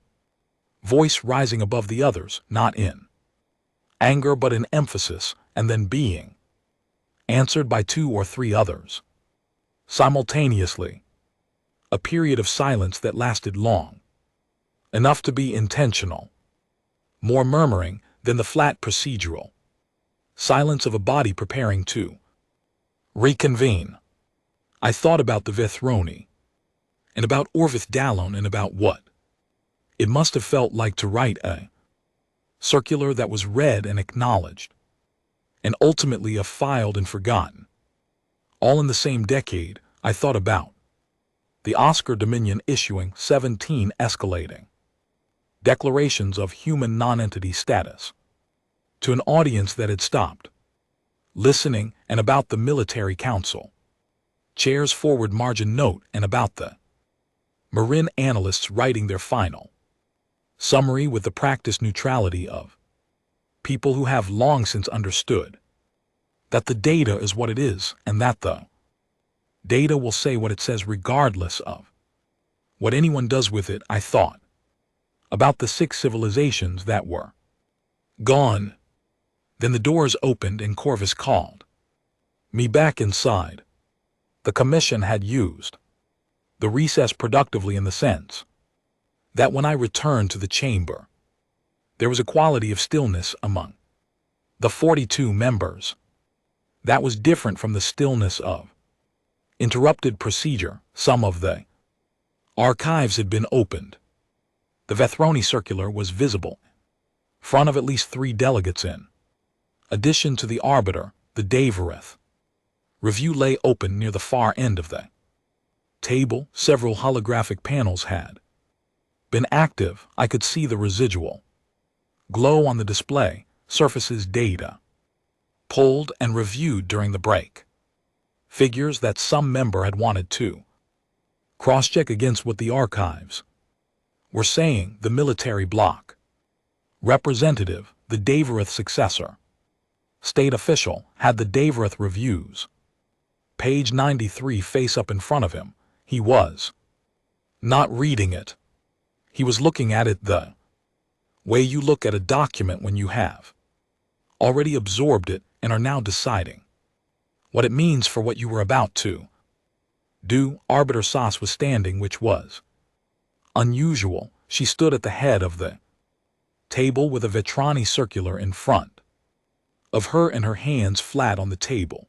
voice rising above the others, not in anger but in emphasis, and then being answered by 2 or 3 others simultaneously. A period of silence that lasted long enough to be intentional, more murmuring than the flat procedural silence of a body preparing to reconvene. I thought about the Vethroni, and about Orvith Dallon, and about what it must have felt like to write a circular that was read and acknowledged, and ultimately filed and forgotten. All in the same decade, I thought about the Oscar Dominion issuing 17 escalating declarations of human nonentity status to an audience that had stopped listening, and about the military council chair's forward margin note, and about the Marin analysts writing their final summary with the practiced neutrality of people who have long since understood that the data is what it is, and that the data will say what it says regardless of what anyone does with it. I thought about the 6 civilizations that were gone. Then the doors opened and Corvus called me back inside. The commission had used the recess productively, in the sense that when I returned to the chamber, there was a quality of stillness among the 42 members that was different from the stillness of interrupted procedure. Some of the archives had been opened. The Vethroni circular was visible in front of at least 3 delegates. In addition to the arbiter, the Deathworlders review lay open near the far end of the table. Several holographic panels had been active. I could see the residual glow on the display surfaces. Data pulled and reviewed during the break. Figures that some member had wanted to cross-check against what the archives were saying. The military bloc representative, the Deathworld successor state official, had the Deathworld reviews, page 93, face up in front of him. He was not reading it. He was looking at it the way you look at a document when you have already absorbed it and are now deciding what it means for what you were about to do. Arbiter Sauce was standing, which was unusual. She stood at the head of the table with a Vethroni circular in front of her and her hands flat on the table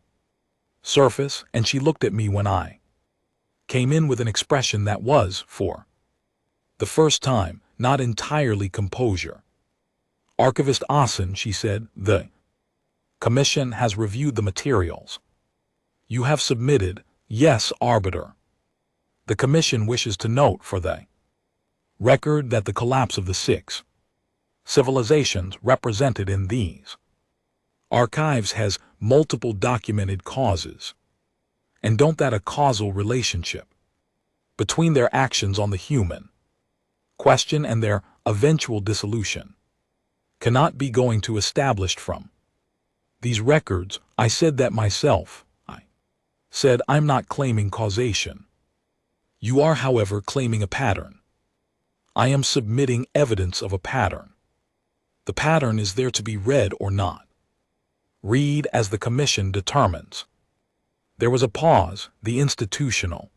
surface, and she looked at me when I came in with an expression that was, for the first time, not entirely composure. Archivist Asen, she said, the commission has reviewed the materials you have submitted. Yes, Arbiter. The commission wishes to note for the record that the collapse of the 6 civilizations represented in these archives has multiple documented causes, and don't that a causal relationship between their actions on the human question and their eventual dissolution cannot be going to established from these records. I said that myself. I said I'm not claiming causation. You are, however, claiming a pattern. I am submitting evidence of a pattern. The pattern is there to be read or not read as the commission determines. There was a pause. The institutional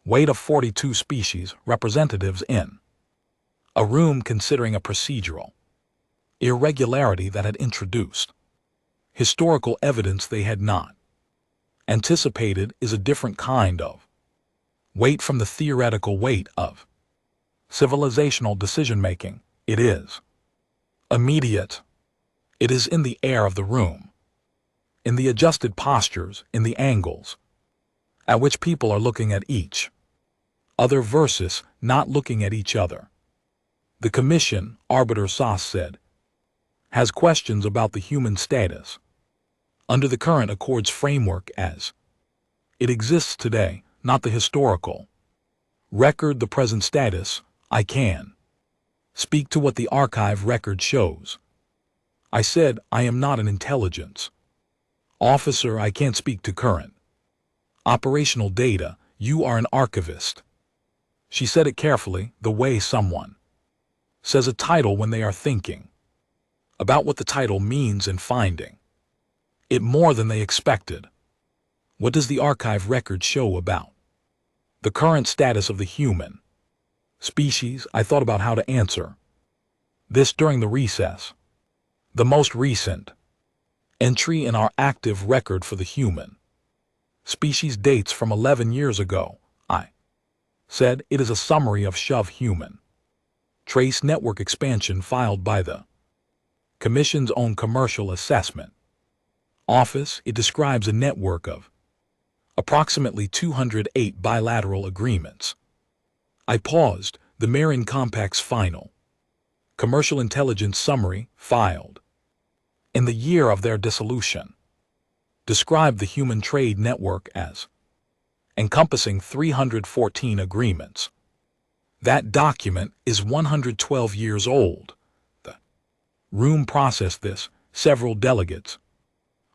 weight of 42 species representatives in a room considering a procedural irregularity that had introduced historical evidence they had not anticipated is a different kind of weight from the theoretical weight of civilizational decision-making. It is immediate. It is in the air of the room, in the adjusted postures, in the angles at which people are looking at each other versus not looking at each other. The commission, Arbiter Sauce said, has questions about the human status under the current Accords framework as it exists today, not the historical record, the present status. I can speak to what the archive record shows. I said I am not an intelligence officer. I can't speak to current operational data. You are an archivist. She said it carefully, the way someone says a title when they are thinking about what the title means and finding it more than they expected. What does the archive record show about the current status of the human species? I thought about how to answer this during the recess. The most recent entry in our active record for the human Species dates from 11 years ago, I said. It is a summary of SHV human trace network expansion filed by the Commission's own commercial assessment office. It describes a network of approximately 208 bilateral agreements. I paused. The Marin Compact's final commercial intelligence summary, filed in the year of their dissolution, described the human trade network as encompassing 314 agreements. That document is 112 years old. The room processed this. Several delegates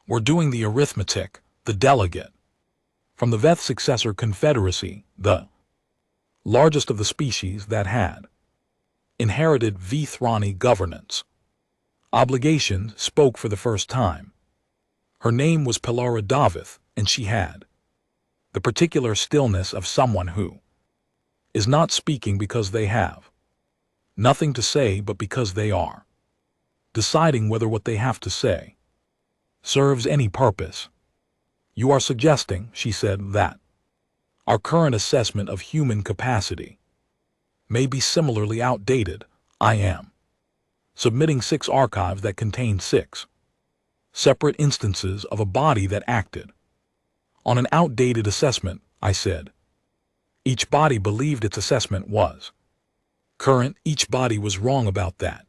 were doing the arithmetic. The delegate from the Veth Successor Confederacy, the largest of the species that had inherited Vethrani governance obligations, spoke for the first time. Her name was Pilara Davith, and she had the particular stillness of someone who is not speaking because they have nothing to say, but because they are deciding whether what they have to say serves any purpose. You are suggesting, she said, that our current assessment of human capacity may be similarly outdated. I am submitting 6 archives that contain 6 separate instances of a body that acted on an outdated assessment, I said. Each body believed its assessment was current. Each body was wrong about that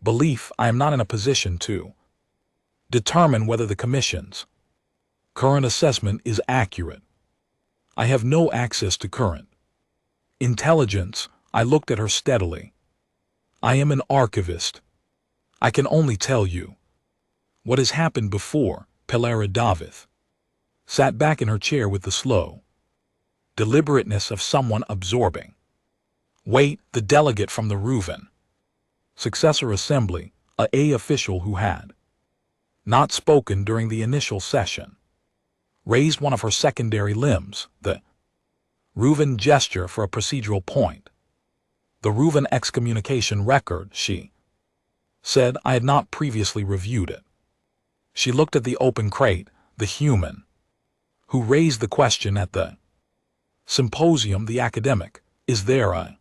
belief. I am not in a position to determine whether the Commission's current assessment is accurate. I have no access to current intelligence. I looked at her steadily. I am an archivist. I can only tell you what has happened before. Pilara Davith sat back in her chair with the slow deliberateness of someone absorbing. Wait, the delegate from the Reuven Successor Assembly, a official who had not spoken during the initial session, raised one of her secondary limbs, the Reuven gesture for a procedural point. The Reuven excommunication record, she said. I had not previously reviewed it. She looked at the open crate. The human who raised the question at the symposium, the academic. Is there a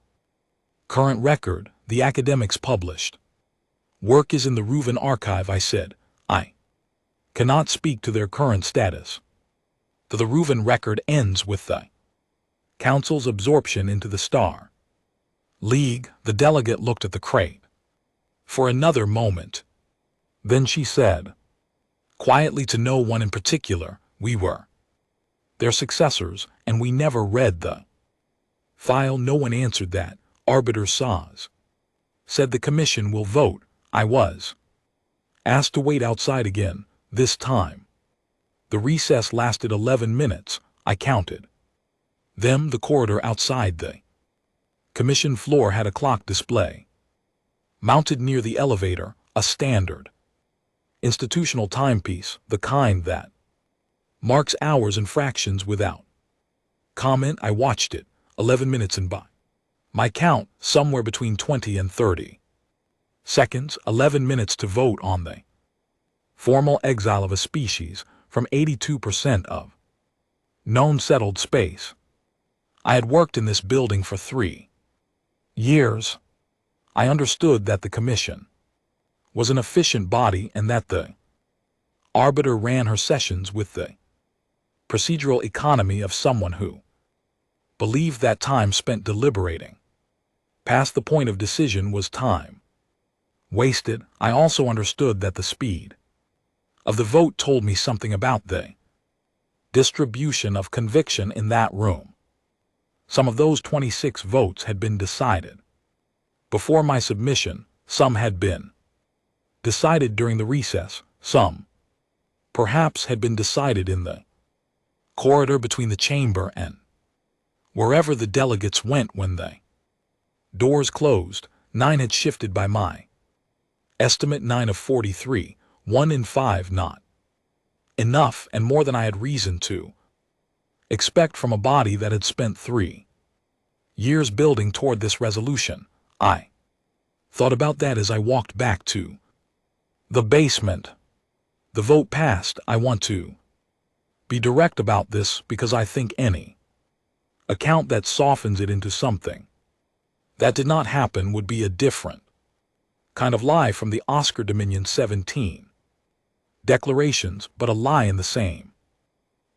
current record? The academic's published work is in the Reuven archive, I said. I cannot speak to their current status. The Reuven record ends with the Council's absorption into the Star League. The delegate looked at the crate for another moment. Then she said, quietly to no one in particular, we were their successors, and we never read the file. No one answered that. Arbiter Saz said the Commission will vote. I was asked to wait outside again, this time. The recess lasted 11 minutes, I counted them. The corridor outside the Commission floor had a clock display mounted near the elevator, a standard institutional timepiece, the kind that marks hours and fractions without comment. I watched it, 11 minutes, and by my count, somewhere between 20 and 30 seconds, 11 minutes to vote on the formal exile of a species from 82% of known settled space. I had worked in this building for 3 years. I understood that the Commission was an efficient body and that the arbiter ran her sessions with the procedural economy of someone who believed that time spent deliberating past the point of decision was time wasted. I also understood that the speed of the vote told me something about the distribution of conviction in that room. Some of those 26 votes had been decided before my submission. Some had been decided during the recess. Some, perhaps, had been decided in the corridor between the chamber and wherever the delegates went when the doors closed. 9 had shifted by my estimate. 9 of 43, 1 in 5 not enough, and more than I had reason to expect from a body that had spent 3 years building toward this resolution. I thought about that as I walked back to the basement. The vote passed. I want to Be direct about this because I think any account that softens it into something that did not happen would be a different kind of lie from the Oscar Dominion 17 declarations, but a lie in the same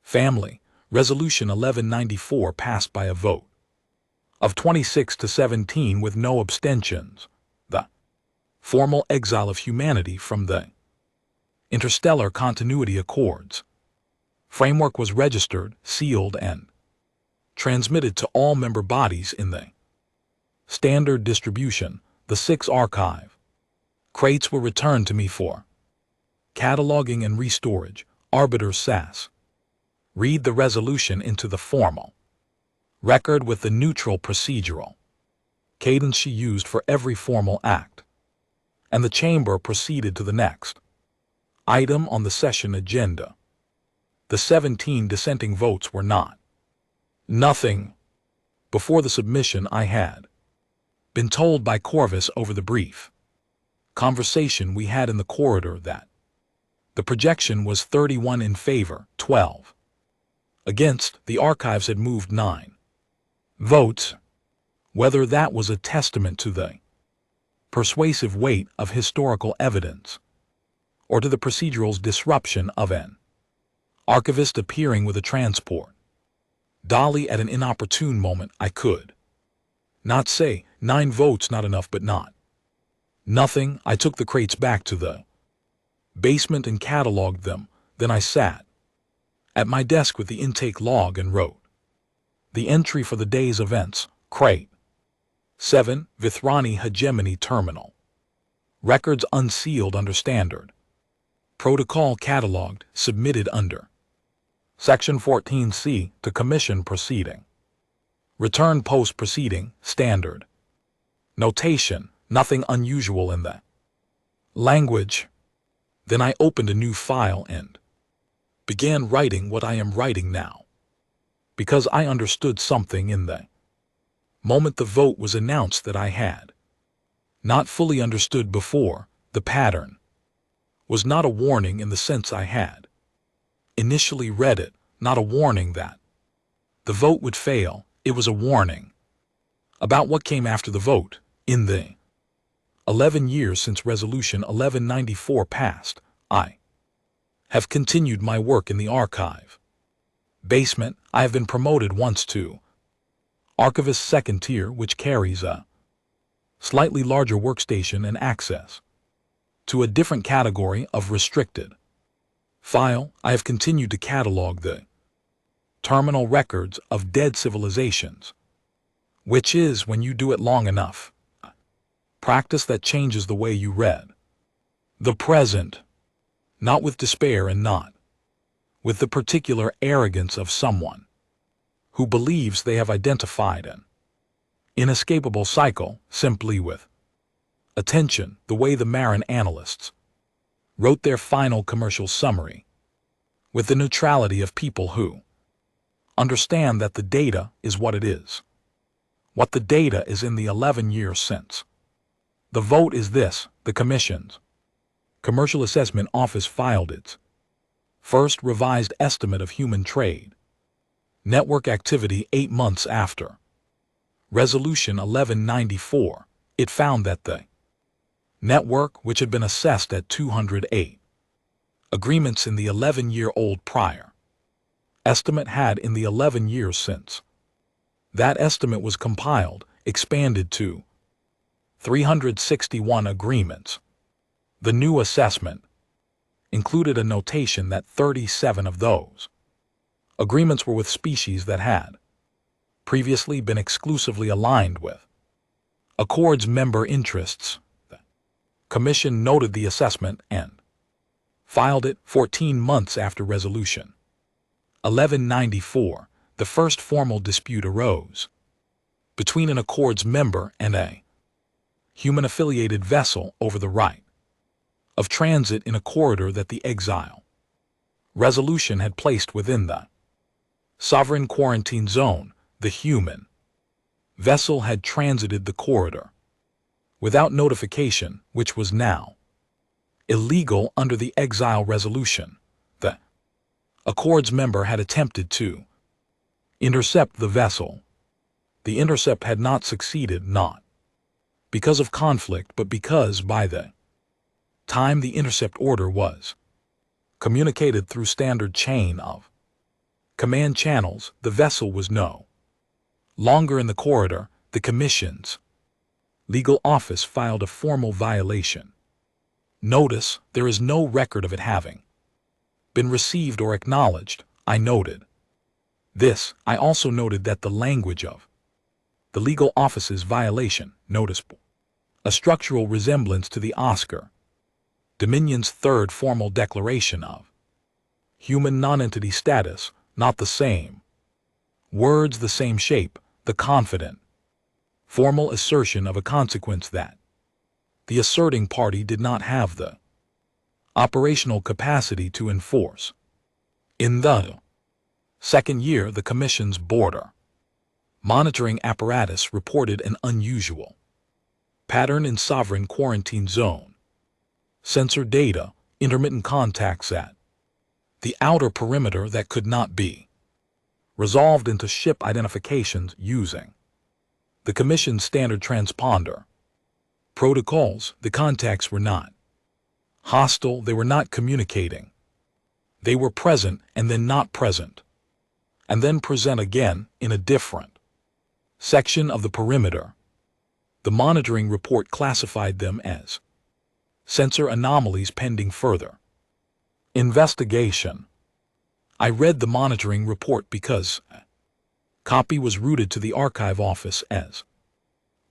family. Resolution 1194 passed by a vote of 26 to 17 with no abstentions. The formal exile of humanity from the Interstellar Continuity Accords framework was registered, sealed, and transmitted to all member bodies in the standard distribution. The 6 archive crates were returned to me for cataloging and restorage. Arbiter SAS. Read the resolution into the formal record with the neutral procedural cadence she used for every formal act. And the chamber proceeded to the next item on the session agenda. The 17 dissenting votes were not nothing. Before the submission, I had been told by Corvus over the brief conversation we had in the corridor that the projection was 31 in favor, 12 against. The archives had moved 9 votes. Whether that was a testament to the persuasive weight of historical evidence or to the procedural's disruption of an archivist appearing with a transport dolly at an inopportune moment, I could not say. 9 votes not enough, but not nothing. I took the crates back to the basement and cataloged them. Then I sat at my desk with the intake log and wrote the entry for the day's events. Crate 7, Vithrani Hegemony Terminal. Records unsealed under standard protocol, cataloged, submitted under Section 14C to commission proceeding. Return post proceeding, standard notation, nothing unusual in the language. Then I opened a new file and began writing what I am writing now, because I understood something in the moment the vote was announced that I had not fully understood before. The pattern was not a warning in the sense I had initially read it, not a warning that the vote would fail. It was a warning about what came after the vote. In the 11 years since Resolution 1194 passed, I have continued my work in the archive basement. I have been promoted once to Archivist Second Tier, which carries a slightly larger workstation and access to a different category of restricted file. I have continued to catalog the terminal records of dead civilizations, which is, when you do it long enough, a practice that changes the way you read the present, not with despair and not with the particular arrogance of someone who believes they have identified an inescapable cycle, simply with attention, the way the Marin analysts wrote their final commercial summary, with the neutrality of people who understand that the data is what it is. What the data is in the 11 years since the vote is this: the Commission's Commercial Assessment Office filed its first revised estimate of human trade network activity 8 months after Resolution 1194. It found that the network, which had been assessed at 208 agreements in the 11-year-old prior estimate, had, in the 11 years since that estimate was compiled, expanded to 361 agreements. The new assessment included a notation that 37 of those agreements were with species that had previously been exclusively aligned with Accords member interests. The Commission noted the assessment and filed it 14 months after Resolution 1194. The first formal dispute arose between an Accords member and a human-affiliated vessel over the right of transit in a corridor that the exile resolution had placed within the sovereign quarantine zone. The human vessel had transited the corridor without notification, which was now illegal under the exile resolution. The Accords member had attempted to intercept the vessel. The intercept had not succeeded, not because of conflict, but because by the time the intercept order was communicated through standard chain of command channels, the vessel was no longer in the corridor. The Commission's legal office filed a formal violation notice. There is no record of it having been received or acknowledged. I noted this. I also noted that the language of the legal office's violation notice a structural resemblance to the Oscar Dominion's third formal declaration of human nonentity status, not the same words, the same shape, the confident formal assertion of a consequence that the asserting party did not have the operational capacity to enforce. In the second year, the Commission's border monitoring apparatus reported an unusual pattern in sovereign quarantine zone sensor data, intermittent contacts at the outer perimeter that could not be resolved into ship identifications using the Commission's standard transponder protocols. The contacts were not hostile, they were not communicating. They were present and then not present, and then present again in a different section of the perimeter. The monitoring report classified them as sensor anomalies pending further investigation. I read the monitoring report because a copy was routed to the archive office as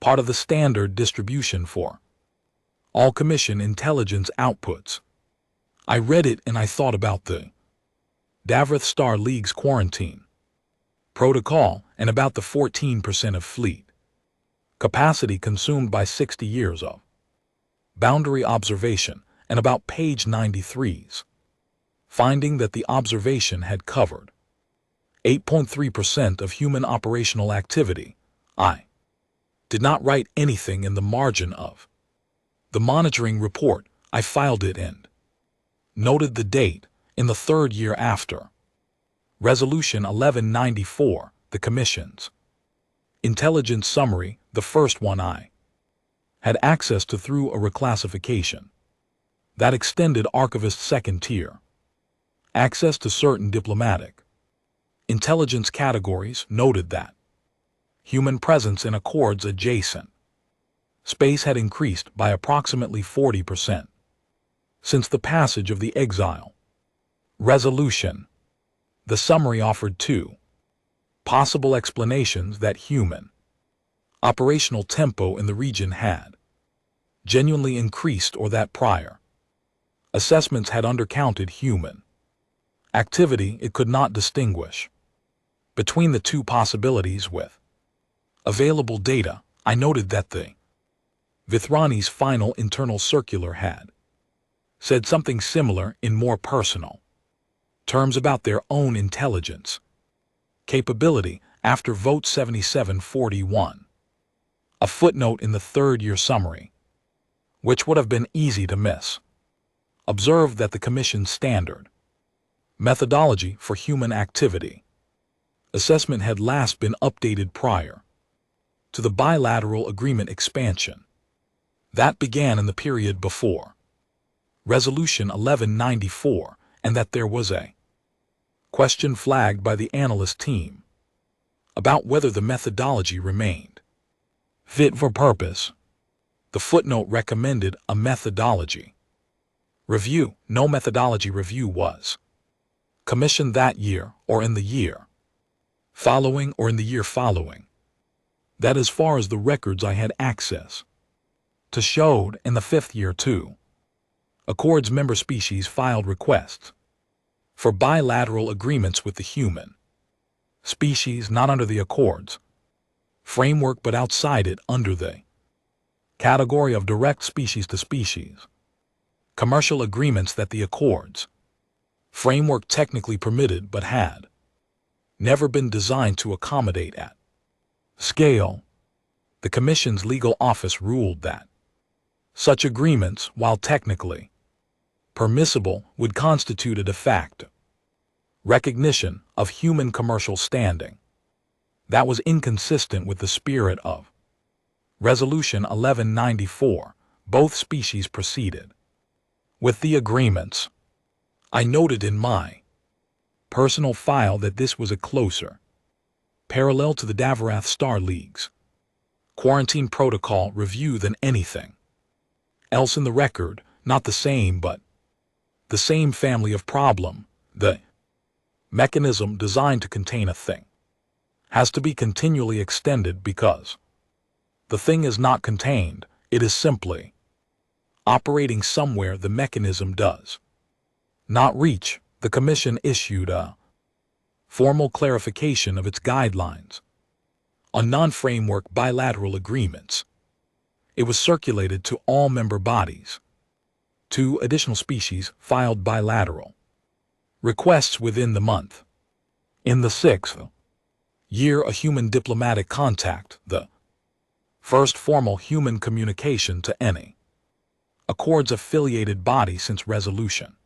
part of the standard distribution for all Commission intelligence outputs. I read it and I thought about the Davrath Star League's quarantine protocol and about the 14% of fleet capacity consumed by 60 years of boundary observation, and about page 93's finding that the observation had covered 8.3% of human operational activity. I did not write anything in the margin of the monitoring report. I filed it and noted the date in the third year after Resolution 1194, the Commission's intelligence summary, the first one I had access to through a reclassification that extended archivist's second tier access to certain diplomatic intelligence categories, noted that human presence in accords adjacent space had increased by approximately 40% since the passage of the exile resolution. The summary offered two possible explanations: that human operational tempo in the region had genuinely increased, or that prior assessments had undercounted human activity. It could not distinguish between the two possibilities with available data. I noted that the Vithrani's final internal circular had said something similar in more personal terms about their own intelligence capability after Vote 7741. A footnote in the third year summary, which would have been easy to miss, observed that the Commission's standard methodology for human activity assessment had last been updated prior to the bilateral agreement expansion that began in the period before Resolution 1194, and that there was a question flagged by the analyst team about whether the methodology remained fit for purpose. The footnote recommended a methodology review. No methodology review was commissioned that year, or in the year following, or in the year following. That, as far as the records I had access to, showed in the fifth year too. Accords member species filed requests for bilateral agreements with the human species not under the Accords framework but outside it, under the category of direct species to species commercial agreements that the Accords framework technically permitted but had never been designed to accommodate at scale. The Commission's legal office ruled that such agreements, while technically permissible, would constitute a de facto recognition of human commercial standing. That was inconsistent with the spirit of Resolution 1194. Both species proceeded with the agreements. I noted in my personal file that this was a closer parallel to the Davarath Star League's quarantine protocol review than anything else in the record, not the same but the same family of problem. The mechanism designed to contain a thing has to be continually extended because the thing is not contained, it is simply operating somewhere the mechanism does not reach. The Commission issued a formal clarification of its guidelines on non-framework bilateral agreements. It was circulated to all member bodies. 2 additional species filed bilateral requests within the month. In the 6th year, a human diplomatic contact, the first formal human communication to any Accords affiliated body since Resolution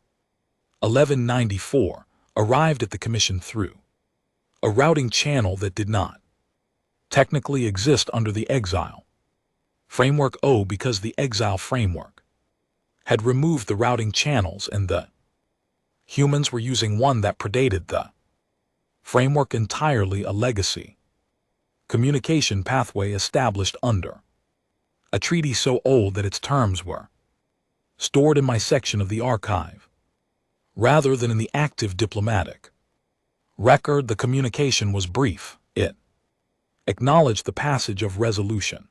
1194, arrived at the Commission through a routing channel that did not technically exist under the Exile Framework O because the Exile Framework had removed the routing channels and the humans were using one that predated the framework entirely, a legacy communication pathway established under a treaty so old that its terms were stored in my section of the archive rather than in the active diplomatic record. The communication was brief. It acknowledged the passage of Resolution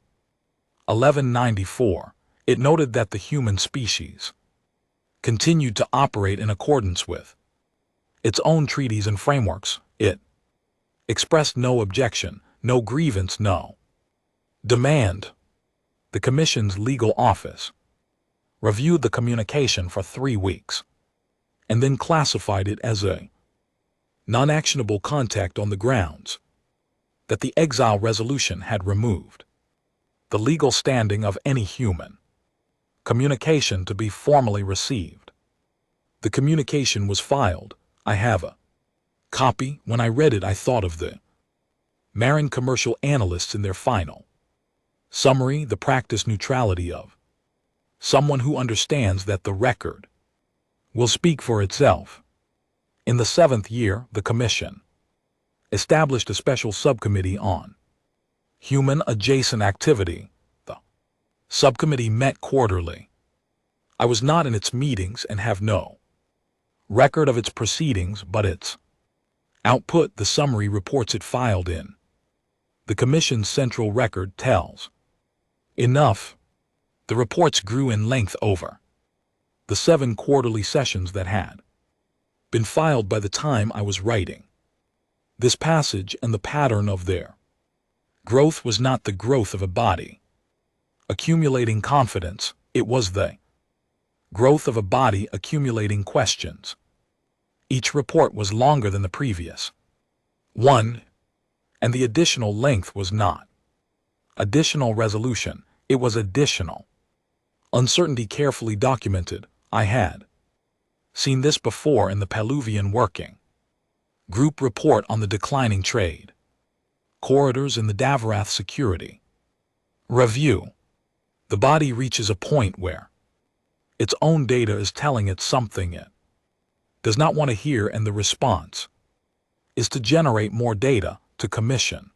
1194. It noted that the human species continued to operate in accordance with its own treaties and frameworks. It expressed no objection, no grievance, no demand. The Commission's legal office reviewed the communication for 3 weeks and then classified it as a non-actionable contact on the grounds that the exile resolution had removed the legal standing of any human communication to be formally received. The communication was filed. I have a copy. When I read it, I thought of the Marin commercial analysts in their final summary, the practice neutrality of someone who understands that the record will speak for itself. In the 7th year, the Commission established a special subcommittee on human adjacent activity. The subcommittee met quarterly. I was not in its meetings and have no record of its proceedings, but its output, the summary reports it filed in the Commission's central record, tells enough. The reports grew in length over the 7 quarterly sessions that had been filed by the time I was writing this passage, and the pattern of their growth was not the growth of a body accumulating confidence, it was the growth of a body accumulating questions. Each report was longer than the previous one, and the additional length was not additional resolution, it was additional uncertainty carefully documented. I had seen this before in the Peluvian Working Group report on the declining trade corridors in the Davarath Security Review. The body reaches a point where its own data is telling it something it does not want to hear, and the response is to generate more data, to commission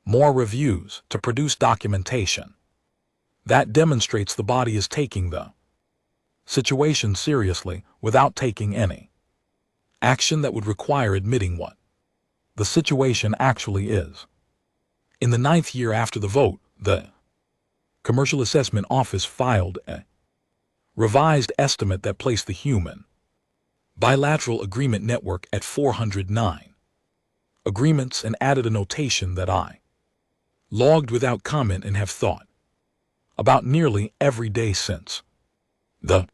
more reviews, to produce documentation that demonstrates the body is taking the situation seriously without taking any action that would require admitting what the situation actually is. In the 9th year after the vote, the Commercial Assessment Office filed a revised estimate that placed the human bilateral agreement network at 409 agreements and added a notation that I logged without comment and have thought about nearly every day since. The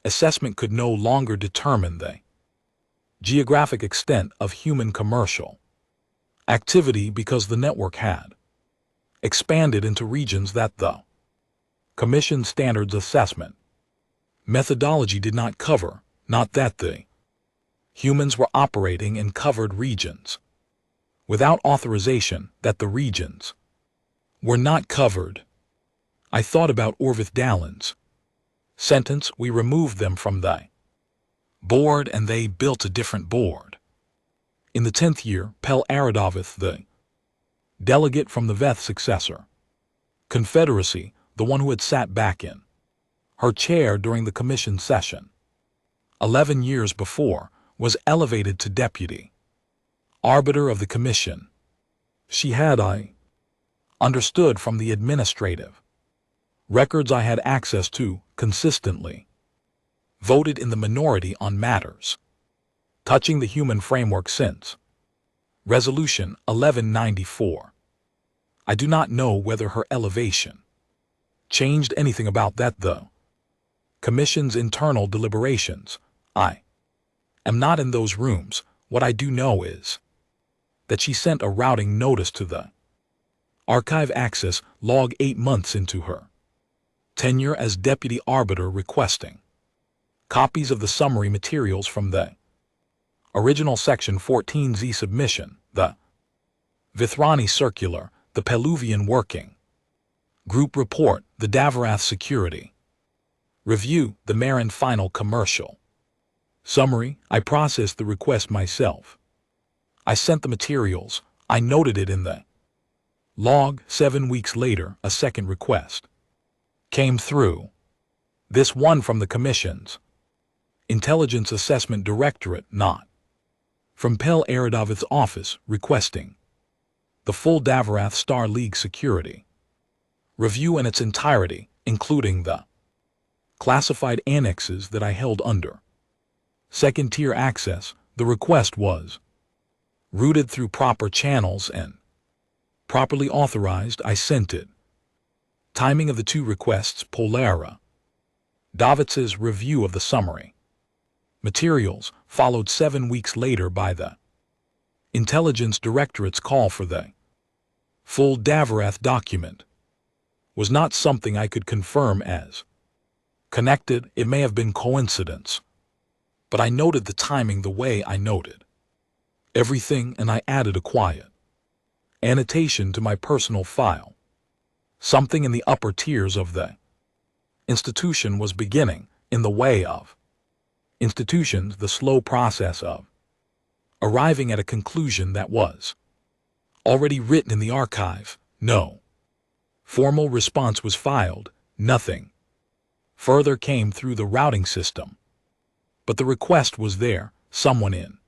assessment could no longer determine the geographic extent of human commercial activity because the network had expanded into regions that the Commission Standards Assessment methodology did not cover, not that the Humans were operating in covered regions, without authorization that the regions were not covered. I thought about Orvith Dallin's sentence, we removed them from the board and they built a different board. In the 10th year, Pel Aradovith, the delegate from the Veth successor Confederacy, the one who had sat back in her chair during the commission session 11 years before, was elevated to deputy arbiter of the commission. She had, I understood from the administrative records I had access to, consistently voted in the minority on matters touching the human framework since Resolution 1194. I do not know whether her elevation changed anything about that, though. Commission's internal deliberations, I am not in those rooms. What I do know is that she sent a routing notice to the archive access log 8 months into her tenure as deputy arbiter, requesting copies of the summary materials from the original Section 14Z submission, the Vithrani Circular, the Peluvian Working Group Report, the Davarath Security Review, the Marin Final Commercial Summary. I processed the request myself. I sent the materials. I noted it in the log. 7 weeks later, a second request came through. This one from the Commission's Intelligence Assessment Directorate, not from Pel Aradovith's office, requesting the full Davarath Star League security review in its entirety, including the classified annexes that I held under second-tier access. The request was routed through proper channels and properly authorized. I sent it. Timing of the two requests. Polara Davids's review of the summary materials followed 7 weeks later by the Intelligence Directorate's call for the full Davarath document. Was not something I could confirm as connected. It may have been coincidence, but I noted the timing the way I noted everything, and I added a quiet annotation to my personal file. Something in the upper tiers of the institution was beginning, in the way of institutions, the slow process of arriving at a conclusion that was already written in the archive. No formal response was filed. Nothing further came through the routing system. But the request was there. Someone in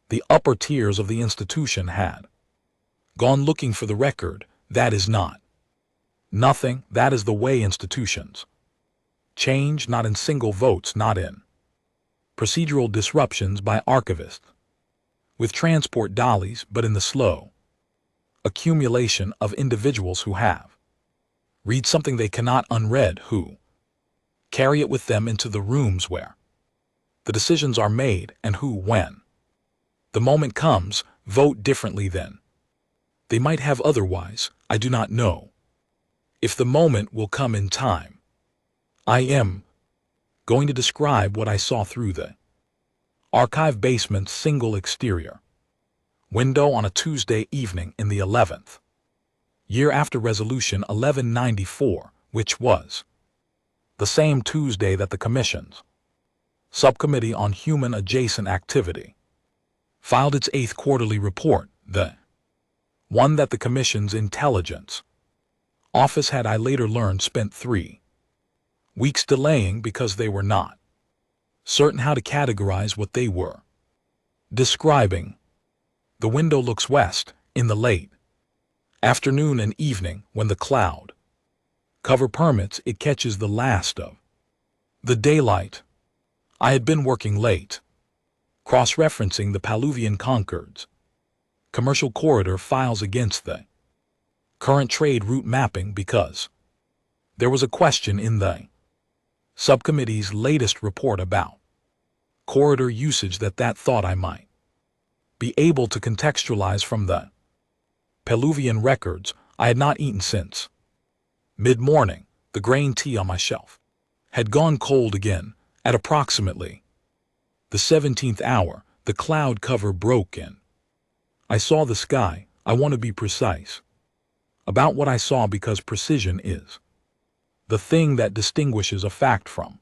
the upper tiers of the institution had gone looking for the record. That is not nothing. That is the way institutions change, not in single votes, not in procedural disruptions by archivists with transport dollies, but in the slow accumulation of individuals who have read something they cannot unread, who carry it with them into the rooms where the decisions are made, and who, when the moment comes, vote differently than they might have otherwise. I do not know if the moment will come in time. I am going to describe what I saw through the archive basement's single exterior window on a Tuesday evening in the 11th year after Resolution 1194, which was the same Tuesday that the Commission's Subcommittee on Human Adjacent Activity filed its 8th quarterly report, the one that the Commission's Intelligence Office had, I later learned, spent 3 weeks delaying because they were not certain how to categorize what they were describing. The window looks west in the late afternoon and evening when the cloud cover permits. It catches the last of the daylight. I had been working late, cross-referencing the Peluvian Concord's commercial corridor files against the current trade route mapping, because there was a question in the subcommittee's latest report about corridor usage that thought I might be able to contextualize from the Peluvian records. I had not eaten since mid-morning. The grain tea on my shelf had gone cold again. At approximately the 17th hour, The cloud cover broke in. I saw the sky. I want to be precise about what I saw because precision is the thing that distinguishes a fact from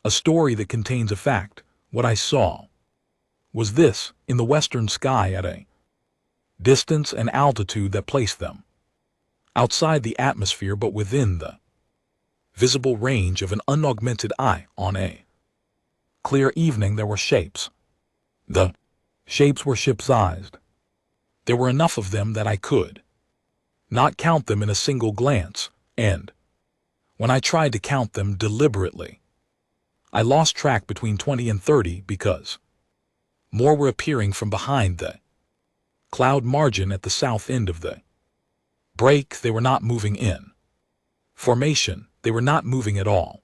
a story that contains a fact. What I saw was this in the western sky at a distance and altitude that placed them outside the atmosphere but within the visible range of an unaugmented eye. On a clear evening there were shapes. The shapes were ship-sized. There were enough of them that I could not count them in a single glance, and when I tried to count them deliberately, I lost track between 20 and 30 because more were appearing from behind the cloud margin at the south end of the break. They were not moving in formation. They were not moving at all.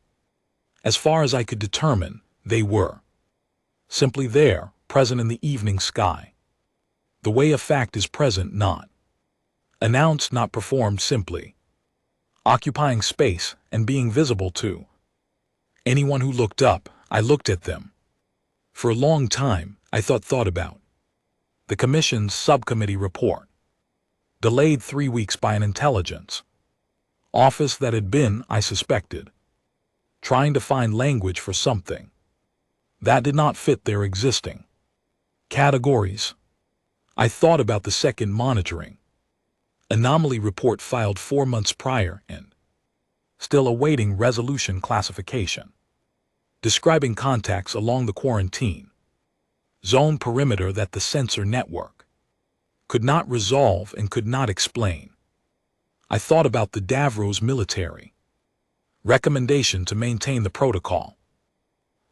As far as I could determine, they were simply there, present in the evening sky. The way a fact is present, not announced, not performed, simply occupying space and being visible to anyone who looked up. I looked at them. For a long time, I thought about the Commission's subcommittee report, delayed 3 weeks by an intelligence office that had been, I suspected, trying to find language for something that did not fit their existing categories. I thought about the second monitoring anomaly report filed 4 months prior and still awaiting resolution classification, describing contacts along the quarantine zone perimeter that the sensor network could not resolve and could not explain. I thought about the Deathworlders military recommendation to maintain the protocol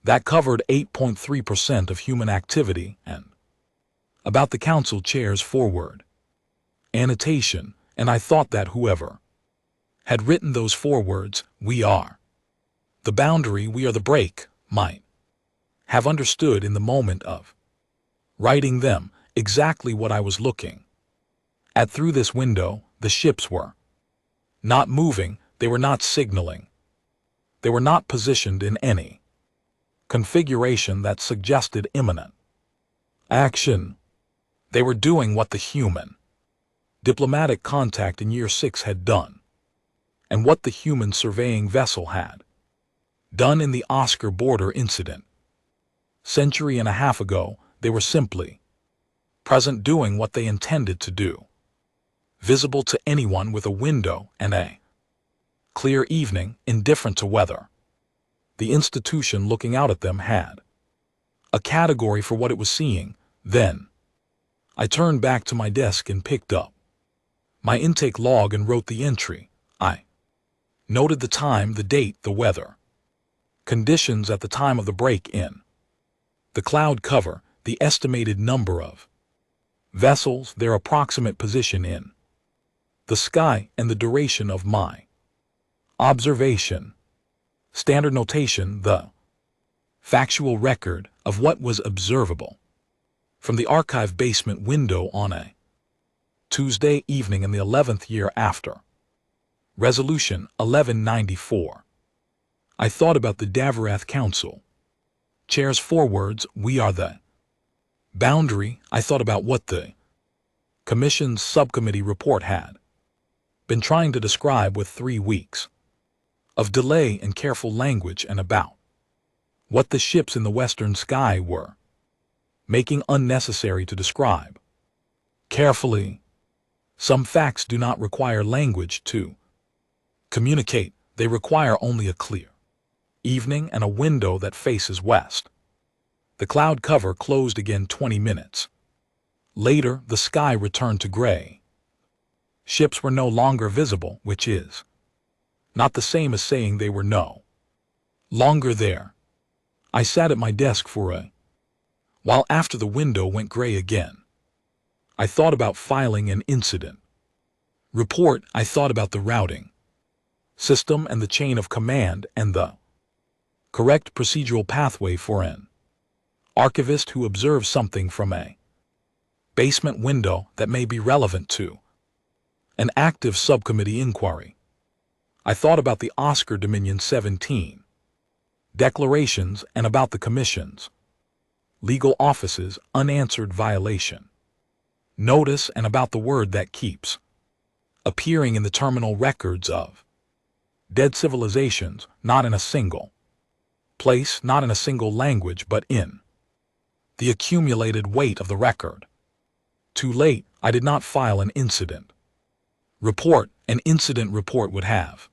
that covered 8.3% of human activity and about the council chair's forward annotation, and I thought that whoever had written those forewords, "We are the boundary, we are the break," might have understood in the moment of writing them exactly what I was looking at through this window. The ships were not moving, they were not signaling, they were not positioned in any configuration that suggested imminent action. They were doing what the human diplomatic contact in Year 6 had done, and what the human surveying vessel had done in the Oscar border incident. Century and a half ago, they were simply present, doing what they intended to do, visible to anyone with a window and a clear evening, indifferent to weather. The institution looking out at them had a category for what it was seeing. Then I turned back to my desk and picked up my intake log and wrote the entry. I noted the time, the date, the weather conditions at the time of the break-in, the cloud cover, the estimated number of vessels, their approximate position in the sky, and the duration of my observation. Standard notation, the factual record of what was observable from the archive basement window on a Tuesday evening in the 11th year after Resolution 1194. I thought about the Deathworlders Council chair's forewords, "We are the boundary." I thought about what the Commission's subcommittee report had been trying to describe with 3 weeks of delay and careful language, and about what the ships in the western sky were making unnecessary to describe carefully. Some facts do not require language to communicate. They require only a clear evening and a window that faces west. The cloud cover closed again 20 minutes. Later, the sky returned to gray. Ships were no longer visible, which is not the same as saying they were no longer there. I sat at my desk for a while after the window went gray again. I thought about filing an incident report. I thought about the routing system and the chain of command and the correct procedural pathway for an archivist who observes something from a basement window that may be relevant to an active subcommittee inquiry. I thought about the Oscar Dominion 17 declarations and about the Commission's legal offices, unanswered violation. Notice and about the word that keeps appearing in the terminal records of dead civilizations, not in a single place, not in a single language, but in the accumulated weight of the record. Too late, I did not file an incident report. An incident report would have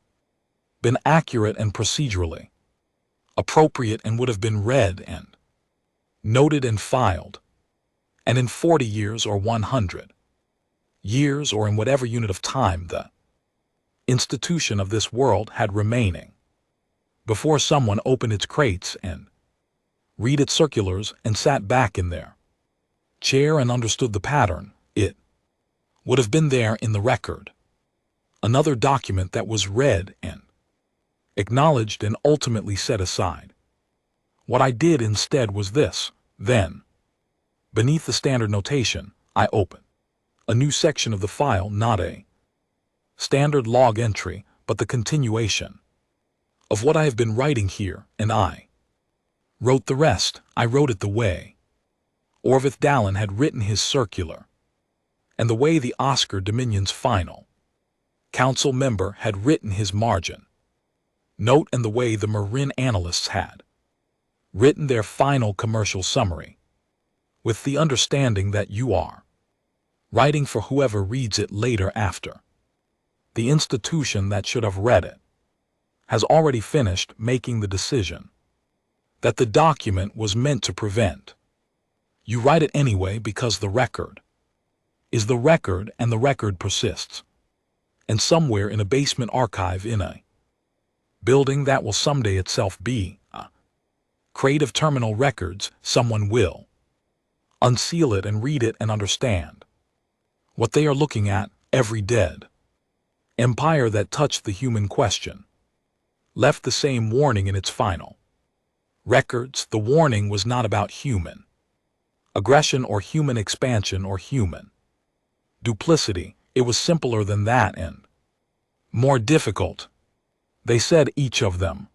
been accurate and procedurally appropriate and would have been read and noted and filed. And in 40 years or 100 years or in whatever unit of time the institution of this world had remaining before someone opened its crates and read its circulars and sat back in their chair and understood the pattern, it would have been there in the record. Another document that was read and acknowledged and ultimately set aside. What I did instead was this. Then, beneath the standard notation, I opened a new section of the file, not a standard log entry, but the continuation of what I have been writing here, and I wrote the rest. I wrote it the way Orvith Dallin had written his circular, and the way the Oscar Dominion's final council member had written his margin note, and the way the Marin analysts had written their final commercial summary, with the understanding that you are writing for whoever reads it later after the institution that should have read it has already finished making the decision that the document was meant to prevent. You write it anyway because the record is the record, and the record persists. And somewhere in a basement archive in a building that will someday itself be a crate of terminal records, someone will unseal it and read it and understand what they are looking at. Every dead empire that touched the human question left the same warning in its final records. The warning was not about human aggression or human expansion or human duplicity. It was simpler than that and more difficult. They said, each of them,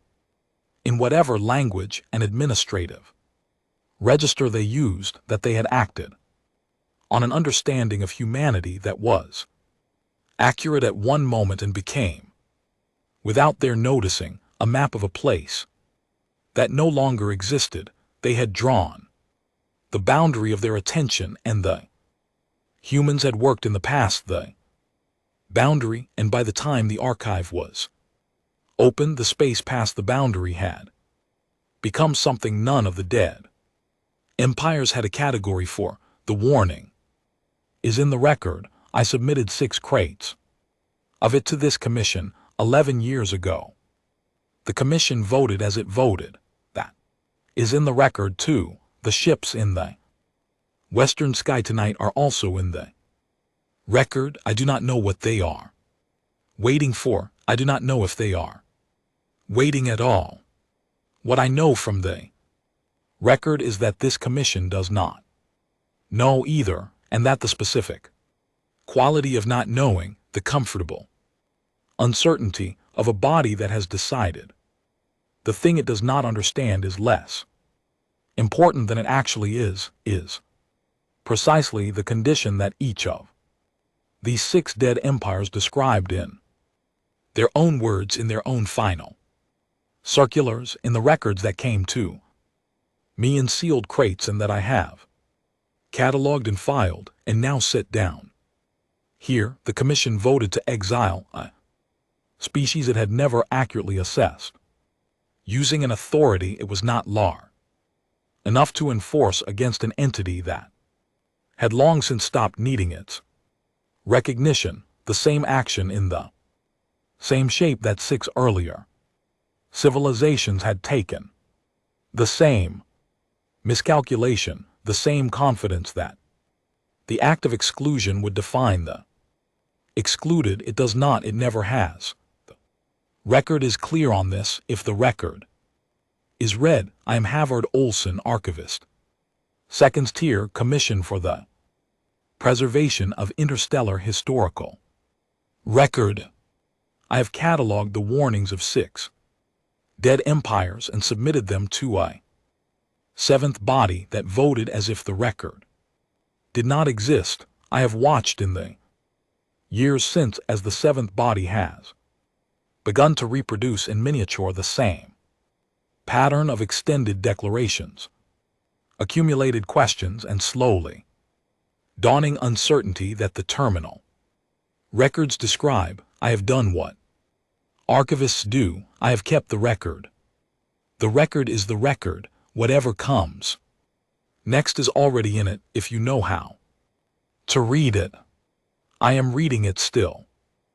in whatever language and administrative register they used, that they had acted on an understanding of humanity that was accurate at one moment and became, without their noticing, a map of a place that no longer existed. They had drawn the boundary of their attention, and the humans had worked in the past the boundary, and by the time the archive was opened, the space past the boundary had become something none of the dead empires had a category for. The warning is in the record. I submitted 6 crates of it to this commission 11 years ago. The commission voted as it voted. That is in the record too. The ships in the western sky tonight are also in the record. I do not know what they are waiting for. I do not know if they are waiting at all. What I know from the record is that this commission does not know either, and that the specific quality of not knowing, the comfortable uncertainty of a body that has decided the thing it does not understand is less important than it actually is precisely the condition that each of these 6 dead empires described in their own words, in their own final circulars, in the records that came to me in sealed crates, and that I have cataloged and filed, and now set down. Here, the commission voted to exile a species it had never accurately assessed, using an authority it was not large enough to enforce against an entity that had long since stopped needing its recognition. The same action in the same shape that 6 earlier civilizations had taken. The same miscalculation, the same confidence that the act of exclusion would define the excluded. It does not, it never has. The record is clear on this. If the record is read, I am Havard Olson, archivist, 2nd Tier, Commission for the Preservation of Interstellar Historical Record. I have cataloged the warnings of 6 dead empires and submitted them to a Seventh body that voted as if the record did not exist. I have watched in the years since as the seventh body has begun to reproduce in miniature the same pattern of extended declarations, accumulated questions, and slowly dawning uncertainty that the terminal records describe. I have done what archivists do. I have kept the record. The record is the record. Whatever comes next is already in it if you know how to read it. I am reading it still.